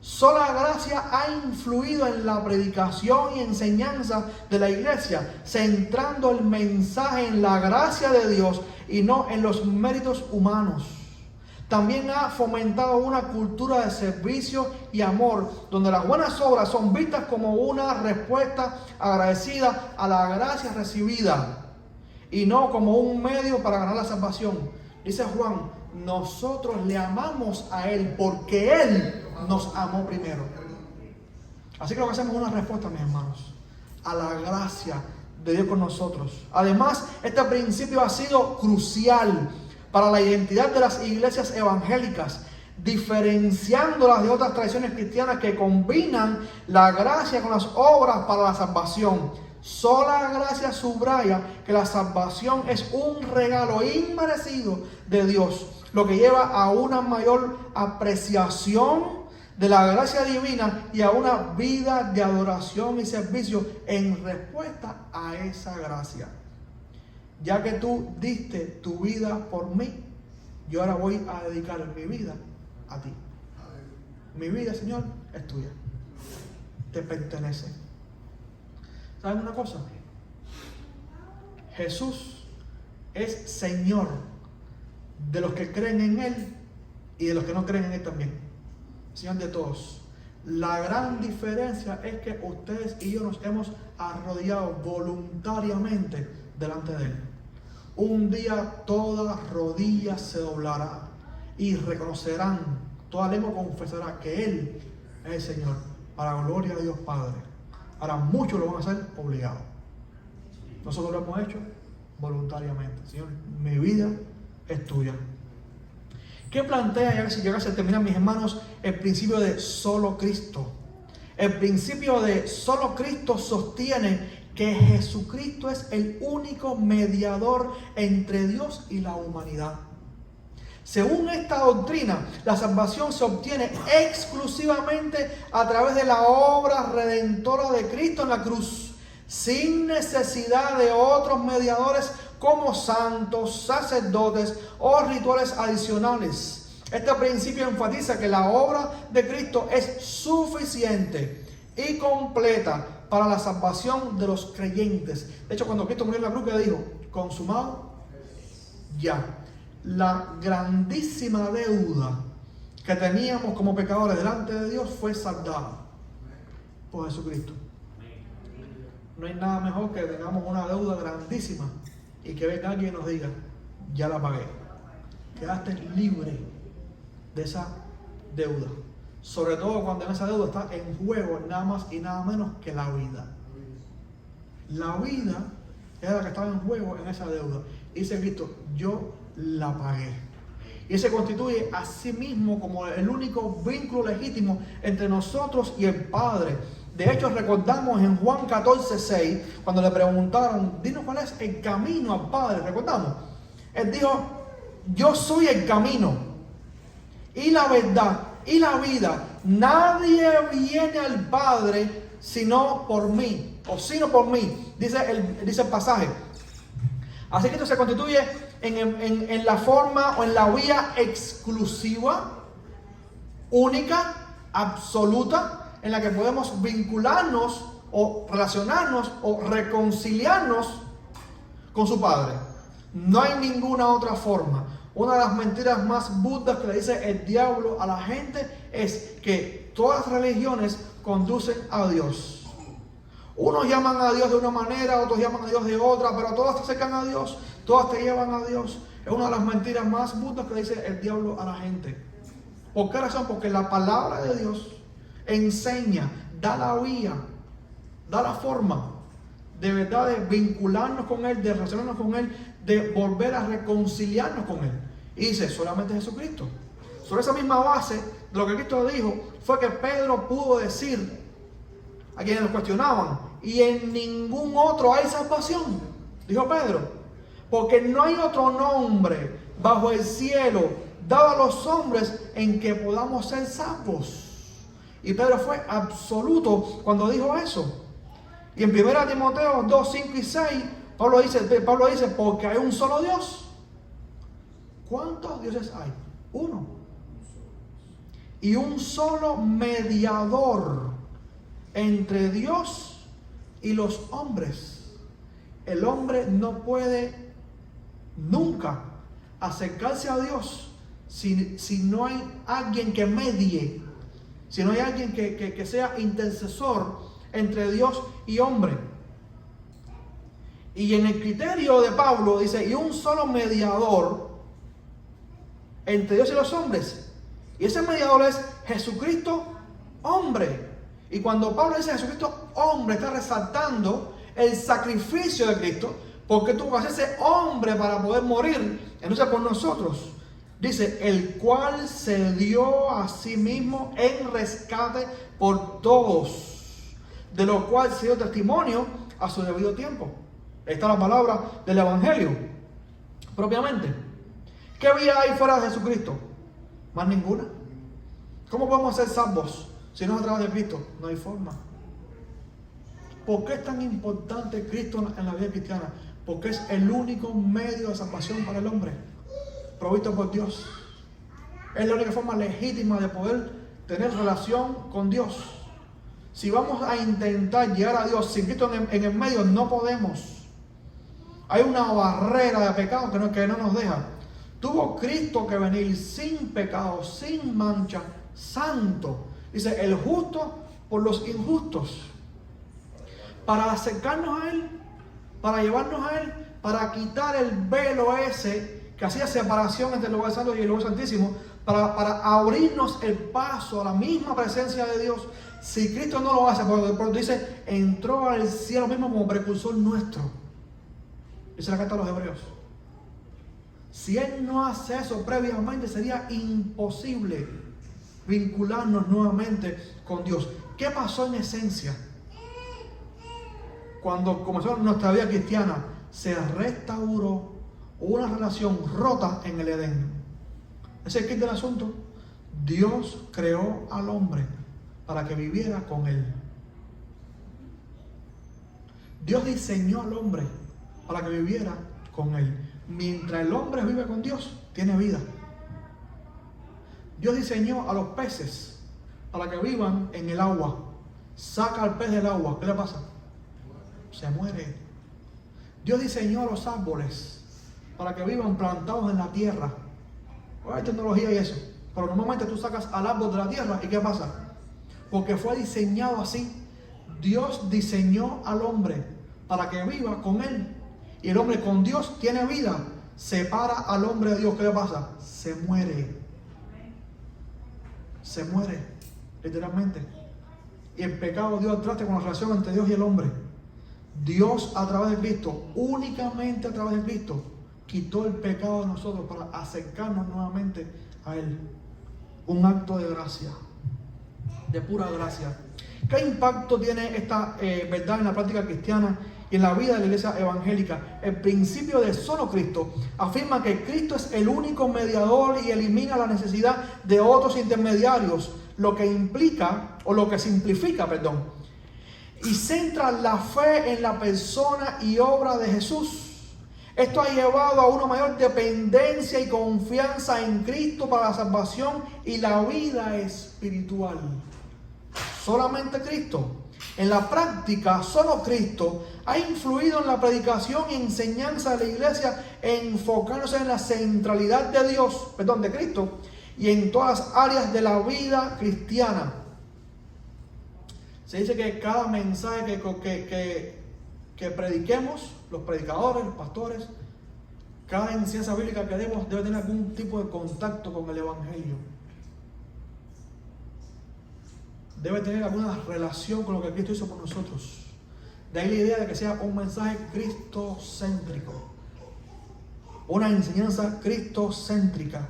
sola gracia ha influido en la predicación y enseñanza de la iglesia, centrando el mensaje en la gracia de Dios y no en los méritos humanos. También ha fomentado una cultura de servicio y amor, donde las buenas obras son vistas como una respuesta agradecida a la gracia recibida y no como un medio para ganar la salvación. Dice Juan, nosotros le amamos a Él porque Él nos amó primero. Así que lo que hacemos es una respuesta, mis hermanos, a la gracia de Dios con nosotros. Además, este principio ha sido crucial para la identidad de las iglesias evangélicas, diferenciándolas de otras tradiciones cristianas que combinan la gracia con las obras para la salvación. Sola gracia subraya que la salvación es un regalo inmerecido de Dios, lo que lleva a una mayor apreciación de la gracia divina y a una vida de adoración y servicio en respuesta a esa gracia. ya que tú diste tu vida por mí, yo ahora voy a dedicar mi vida a ti. Mi vida, Señor, es tuya. Te pertenece. ¿Saben una cosa? Jesús es Señor de los que creen en Él y de los que no creen en Él también. Señor de todos. La gran diferencia es que ustedes y yo nos hemos arrodillado voluntariamente delante de Él. Un día toda rodilla se doblará y reconocerán, toda lengua confesará que Él es el Señor, para la gloria de Dios Padre. Ahora muchos lo van a hacer obligados. Nosotros lo hemos hecho voluntariamente. Señor, mi vida es tuya. ¿Qué plantea, ya que si llegase a terminar, mis hermanos, el principio de solo Cristo? El principio de solo Cristo sostiene que Jesucristo es el único mediador entre Dios y la humanidad. Según esta doctrina, la salvación se obtiene exclusivamente a través de la obra redentora de Cristo en la cruz, sin necesidad de otros mediadores como santos, sacerdotes o rituales adicionales. Este principio enfatiza que la obra de Cristo es suficiente y completa para la salvación de los creyentes. De hecho, cuando Cristo murió en la cruz, ¿qué dijo? Consumado ya. La grandísima deuda que teníamos como pecadores delante de Dios fue saldada por Jesucristo. No hay nada mejor que tengamos una deuda grandísima y que venga alguien y nos diga, ya la pagué. Quedaste libre de esa deuda. Sobre todo cuando en esa deuda está en juego nada más y nada menos que la vida. La vida era la que estaba en juego en esa deuda. Y dice Cristo, yo la pagué. Y se constituye a sí mismo como el único vínculo legítimo entre nosotros y el Padre. De hecho, recordamos en Juan 14:6, cuando le preguntaron, dinos cuál es el camino al Padre. ¿Recordamos? Él dijo, yo soy el camino y la verdad y la vida. Nadie viene al Padre sino por mí, o sino por mí, dice el pasaje. Así que esto se constituye en la forma o en la vía exclusiva, única, absoluta, en la que podemos vincularnos o relacionarnos o reconciliarnos con su Padre. No hay ninguna otra forma. Una de las mentiras más burdas que le dice el diablo a la gente es que todas las religiones conducen a Dios. Unos llaman a Dios de una manera, otros llaman a Dios de otra, pero todas te acercan a Dios, todas te llevan a Dios. Es una de las mentiras más burdas que le dice el diablo a la gente. ¿Por qué razón? Porque la palabra de Dios enseña, da la vía, da la forma de verdad de vincularnos con Él, de relacionarnos con Él, de volver a reconciliarnos con Él. Y dice, solamente Jesucristo. Sobre esa misma base de lo que Cristo dijo, fue que Pedro pudo decir a quienes lo cuestionaban, y en ningún otro hay salvación, dijo Pedro, porque no hay otro nombre bajo el cielo dado a los hombres en que podamos ser salvos. Y Pedro fue absoluto cuando dijo eso. Y en 1 Timoteo 2, 5 y 6, Pablo dice, porque hay un solo Dios. ¿Cuántos dioses hay? Uno. Y un solo mediador entre Dios y los hombres. El hombre no puede nunca acercarse a Dios si no hay alguien que medie, si no hay alguien que sea intercesor entre Dios y hombre. Y en el criterio de Pablo dice, y un solo mediador entre Dios y los hombres. Y ese mediador es Jesucristo, hombre. Y cuando Pablo dice Jesucristo, hombre, está resaltando el sacrificio de Cristo, porque tuvo que hacerse hombre para poder morir, entonces por nosotros. Dice, el cual se dio a sí mismo en rescate por todos, de lo cual se dio testimonio a su debido tiempo. Ahí está la palabra del Evangelio, propiamente. ¿Qué vía hay fuera de Jesucristo? Más ninguna. ¿Cómo podemos ser salvos si no es a través de Cristo? No hay forma. ¿Por qué es tan importante Cristo en la vida cristiana? Porque es el único medio de salvación para el hombre, provisto por Dios. Es la única forma legítima de poder tener relación con Dios. Si vamos a intentar llegar a Dios sin Cristo en el medio, no podemos. Hay una barrera de pecado que no nos deja. Tuvo Cristo que venir sin pecado, sin mancha, santo. Dice, el justo por los injustos. Para acercarnos a Él, para llevarnos a Él, para quitar el velo ese que hacía separación entre el lugar santo y el lugar santísimo, para abrirnos el paso a la misma presencia de Dios. Si Cristo no lo hace, porque dice, entró al cielo mismo como precursor nuestro. Dice la carta a los Hebreos. Si Él no hace eso previamente, sería imposible vincularnos nuevamente con Dios. ¿Qué pasó en esencia? Cuando comenzó nuestra vida cristiana, se restauró una relación rota en el Edén. Ese es el kit del asunto. Dios creó al hombre para que viviera con Él. Dios diseñó al hombre para que viviera con Él. Mientras el hombre vive con Dios, tiene vida. Dios diseñó a los peces para que vivan en el agua. Saca al pez del agua, ¿qué le pasa? Se muere. Dios diseñó a los árboles para que vivan plantados en la tierra. Ahora hay tecnología y eso, pero normalmente tú sacas al árbol de la tierra y ¿qué pasa? Porque fue diseñado así. Dios diseñó al hombre para que viva con Él. Y el hombre con Dios tiene vida. Separa al hombre de Dios, ¿qué le pasa? Se muere. Se muere, literalmente. Y el pecado dio al traste con la relación entre Dios y el hombre. Dios a través de Cristo, únicamente a través de Cristo, quitó el pecado de nosotros para acercarnos nuevamente a Él. Un acto de gracia, de pura gracia. ¿Qué impacto tiene esta verdad en la práctica cristiana y en la vida de la iglesia evangélica? El principio de solo Cristo afirma que Cristo es el único mediador y elimina la necesidad de otros intermediarios, lo que implica, o lo que simplifica, y centra la fe en la persona y obra de Jesús. Esto ha llevado a una mayor dependencia y confianza en Cristo para la salvación y la vida espiritual. Solamente Cristo. En la práctica, solo Cristo ha influido en la predicación y enseñanza de la iglesia, enfocándose en la centralidad de Dios, de Cristo, y en todas las áreas de la vida cristiana. Se dice que cada mensaje que prediquemos, los predicadores, los pastores, cada enseñanza bíblica que demos debe tener algún tipo de contacto con el Evangelio. Debe tener alguna relación con lo que Cristo hizo por nosotros. De ahí la idea de que sea un mensaje cristocéntrico, una enseñanza cristocéntrica.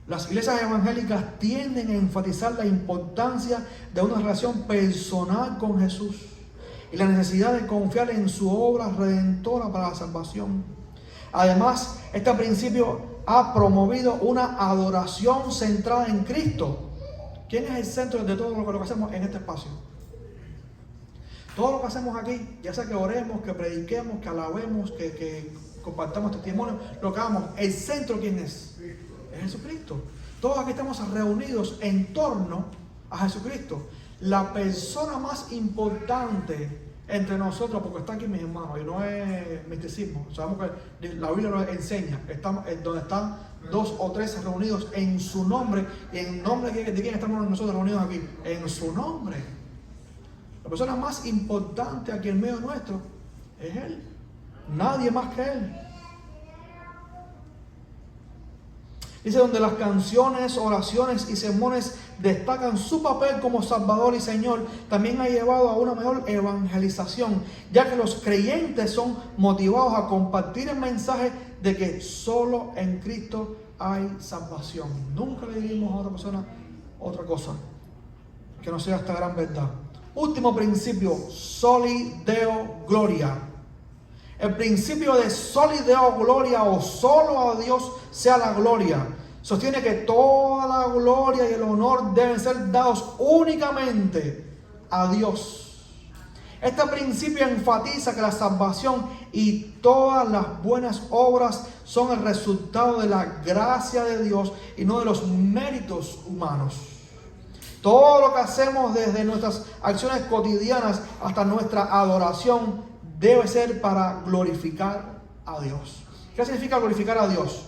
Las iglesias evangélicas tienden a enfatizar la importancia de una relación personal con Jesús y la necesidad de confiar en su obra redentora para la salvación. Además, este principio ha promovido una adoración centrada en Cristo. ¿Quién es el centro de todo lo que hacemos en este espacio? Todo lo que hacemos aquí, ya sea que oremos, que prediquemos, que alabemos, que compartamos testimonios, lo que hagamos, el centro, ¿quién es? Es Jesucristo. Todos aquí estamos reunidos en torno a Jesucristo, la persona más importante entre nosotros, porque está aquí mis hermanos, y no es misticismo. Sabemos que la Biblia nos enseña, estamos donde están 2 o 3 reunidos en su nombre, y en nombre de quién estamos nosotros reunidos aquí, en su nombre. La persona más importante aquí en medio nuestro es Él, nadie más que Él. Dice, donde las canciones, oraciones y sermones destacan su papel como Salvador y Señor, también ha llevado a una mejor evangelización, ya que los creyentes son motivados a compartir el mensaje de que solo en Cristo hay salvación. Nunca le diremos a otra persona otra cosa que no sea esta gran verdad. Último principio, Soli Deo Gloria. El principio de Soli Deo Gloria, o solo a Dios sea la gloria, sostiene que toda la gloria y el honor deben ser dados únicamente a Dios. Este principio enfatiza que la salvación y todas las buenas obras son el resultado de la gracia de Dios y no de los méritos humanos. Todo lo que hacemos, desde nuestras acciones cotidianas hasta nuestra adoración, debe ser para glorificar a Dios. ¿Qué significa glorificar a Dios?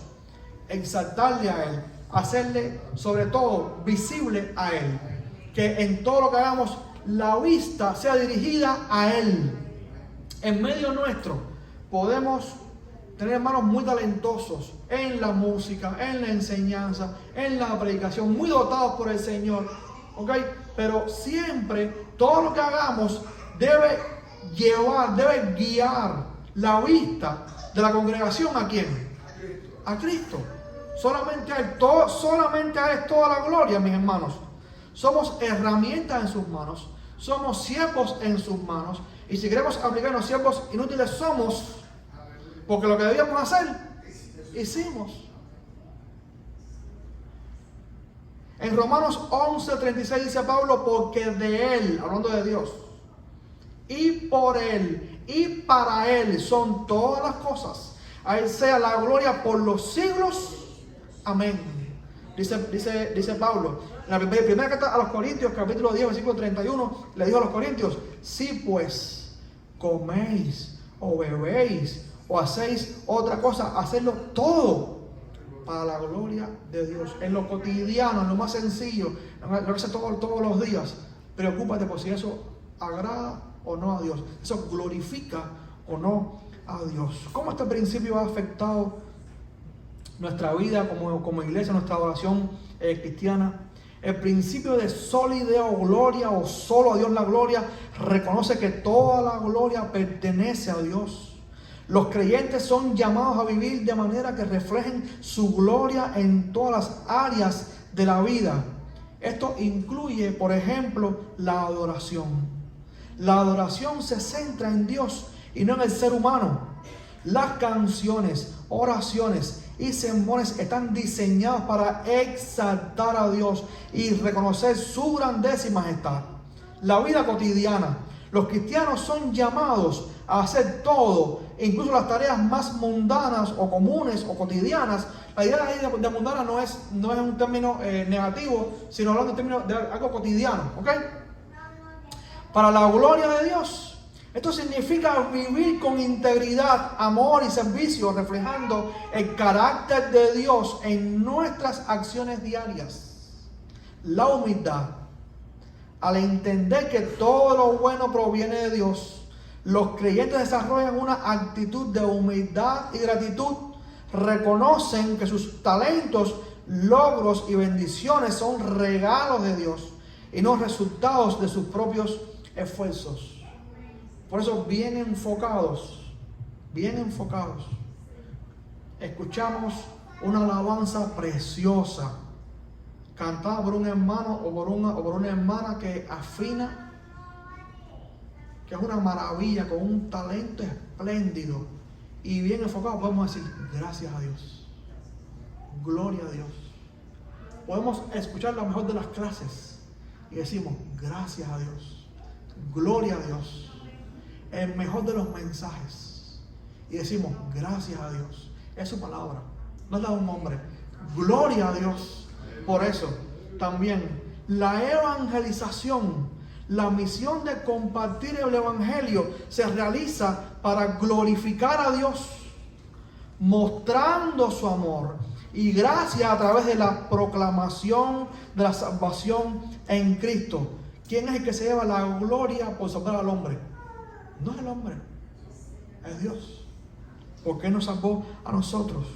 Exaltarle a Él, hacerle sobre todo visible a Él. Que en todo lo que hagamos la vista sea dirigida a Él. En medio nuestro podemos tener hermanos muy talentosos en la música, en la enseñanza, en la predicación, muy dotados por el Señor, ¿ok? Pero siempre todo lo que hagamos debe guiar la vista de la congregación. ¿A quién? A Cristo. Solamente a Él, solamente a Él es toda la gloria, mis hermanos. Somos herramientas en sus manos, somos siervos en sus manos, y si queremos aplicarnos siervos inútiles somos, porque lo que debíamos hacer, hicimos. En Romanos 11:36 dice Pablo, porque de Él, hablando de Dios, y por Él, y para Él son todas las cosas. A Él sea la gloria por los siglos. Amén. Dice Pablo. En la primera carta a los Corintios, capítulo 10, versículo 31, le dijo a los Corintios, si pues coméis o bebéis o hacéis otra cosa, hacedlo todo para la gloria de Dios. En lo cotidiano, en lo más sencillo, lo que hace todos los días, preocúpate por si eso agrada o no a Dios. Eso glorifica o no a Dios. ¿Cómo este principio ha afectado nuestra vida como iglesia, nuestra adoración cristiana? El principio de solideo gloria o solo a Dios la gloria reconoce que toda la gloria pertenece a Dios. Los creyentes son llamados a vivir de manera que reflejen su gloria en todas las áreas de la vida. Esto incluye, por ejemplo, la adoración. La adoración se centra en Dios y no en el ser humano. Las canciones, oraciones y sermones están diseñados para exaltar a Dios y reconocer su grandeza y majestad. La vida cotidiana. Los cristianos son llamados a hacer todo, incluso las tareas más mundanas o comunes o cotidianas. La idea de mundana no es un término negativo, sino hablando en términos de algo cotidiano, ¿ok? Para la gloria de Dios. Esto significa vivir con integridad, amor y servicio, reflejando el carácter de Dios en nuestras acciones diarias. La humildad. Al entender que todo lo bueno proviene de Dios, los creyentes desarrollan una actitud de humildad y gratitud. Reconocen que sus talentos, logros y bendiciones son regalos de Dios y no resultados de sus propios esfuerzos. Por eso bien enfocados, escuchamos una alabanza preciosa, cantada por un hermano o por una hermana que afina, que es una maravilla, con un talento espléndido, y bien enfocado podemos decir, gracias a Dios, gloria a Dios. Podemos escuchar la mejor de las clases y decimos, gracias a Dios, gloria a Dios. El mejor de los mensajes y decimos gracias a Dios, es su palabra, no es la de un hombre. Gloria a Dios. Por eso también la evangelización, la misión de compartir el evangelio, se realiza para glorificar a Dios, mostrando su amor y gracia a través de la proclamación de la salvación en Cristo. ¿Quién es el que se lleva la gloria por salvar al hombre? No es el hombre, es Dios, porque nos salvó a nosotros.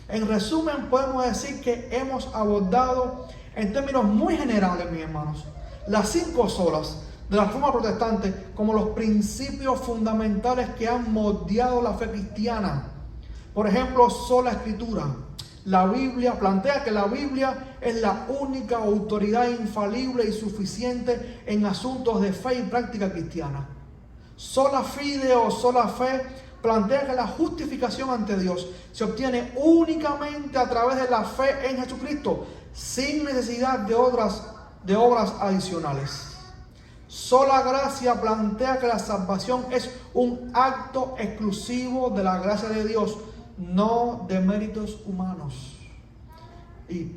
En resumen, podemos decir que hemos abordado en términos muy generales, mis hermanos, las 5 solas de la Reforma Protestante como los principios fundamentales que han moldeado la fe cristiana. Por ejemplo, sola escritura. La Biblia plantea que la Biblia es la única autoridad infalible y suficiente en asuntos de fe y práctica cristiana. Sola fide o sola fe plantea que la justificación ante Dios se obtiene únicamente a través de la fe en Jesucristo, sin necesidad de obras adicionales. Sola Gracia plantea que la salvación es un acto exclusivo de la gracia de Dios, no de méritos humanos. Y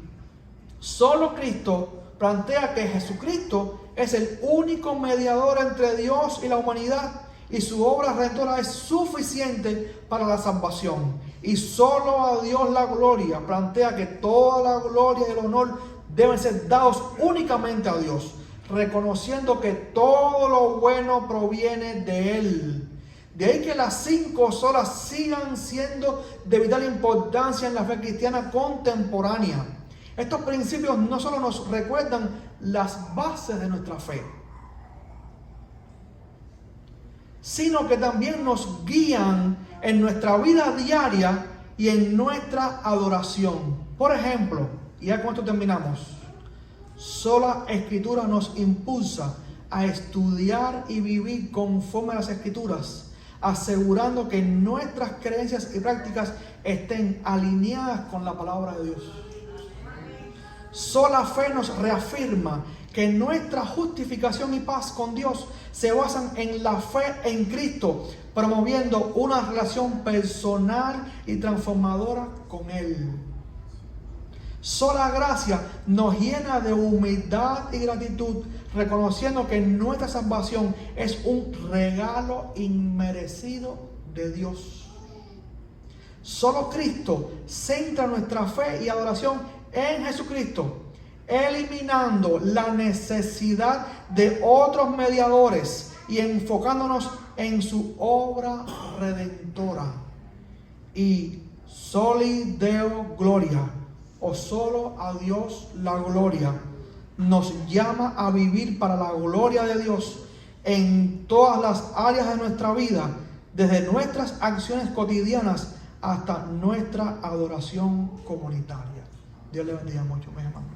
solo Cristo plantea que Jesucristo es el único mediador entre Dios y la humanidad, y su obra redentora es suficiente para la salvación. Y solo a Dios la gloria. Plantea que toda la gloria y el honor deben ser dados únicamente a Dios, reconociendo que todo lo bueno proviene de Él. De ahí que las 5 solas sigan siendo de vital importancia en la fe cristiana contemporánea. Estos principios no solo nos recuerdan las bases de nuestra fe, sino que también nos guían en nuestra vida diaria y en nuestra adoración. Por ejemplo, y ya con esto terminamos, sola Escritura nos impulsa a estudiar y vivir conforme a las Escrituras, asegurando que nuestras creencias y prácticas estén alineadas con la palabra de Dios. Sola fe nos reafirma que nuestra justificación y paz con Dios se basan en la fe en Cristo, promoviendo una relación personal y transformadora con Él. Sola Gracia nos llena de humildad y gratitud, reconociendo que nuestra salvación es un regalo inmerecido de Dios. Solo Cristo centra nuestra fe y adoración en Jesucristo, eliminando la necesidad de otros mediadores y enfocándonos en su obra redentora. Y soli Deo gloria, o solo a Dios la gloria, nos llama a vivir para la gloria de Dios en todas las áreas de nuestra vida, desde nuestras acciones cotidianas hasta nuestra adoración comunitaria. Dios le bendiga mucho, mis hermanos.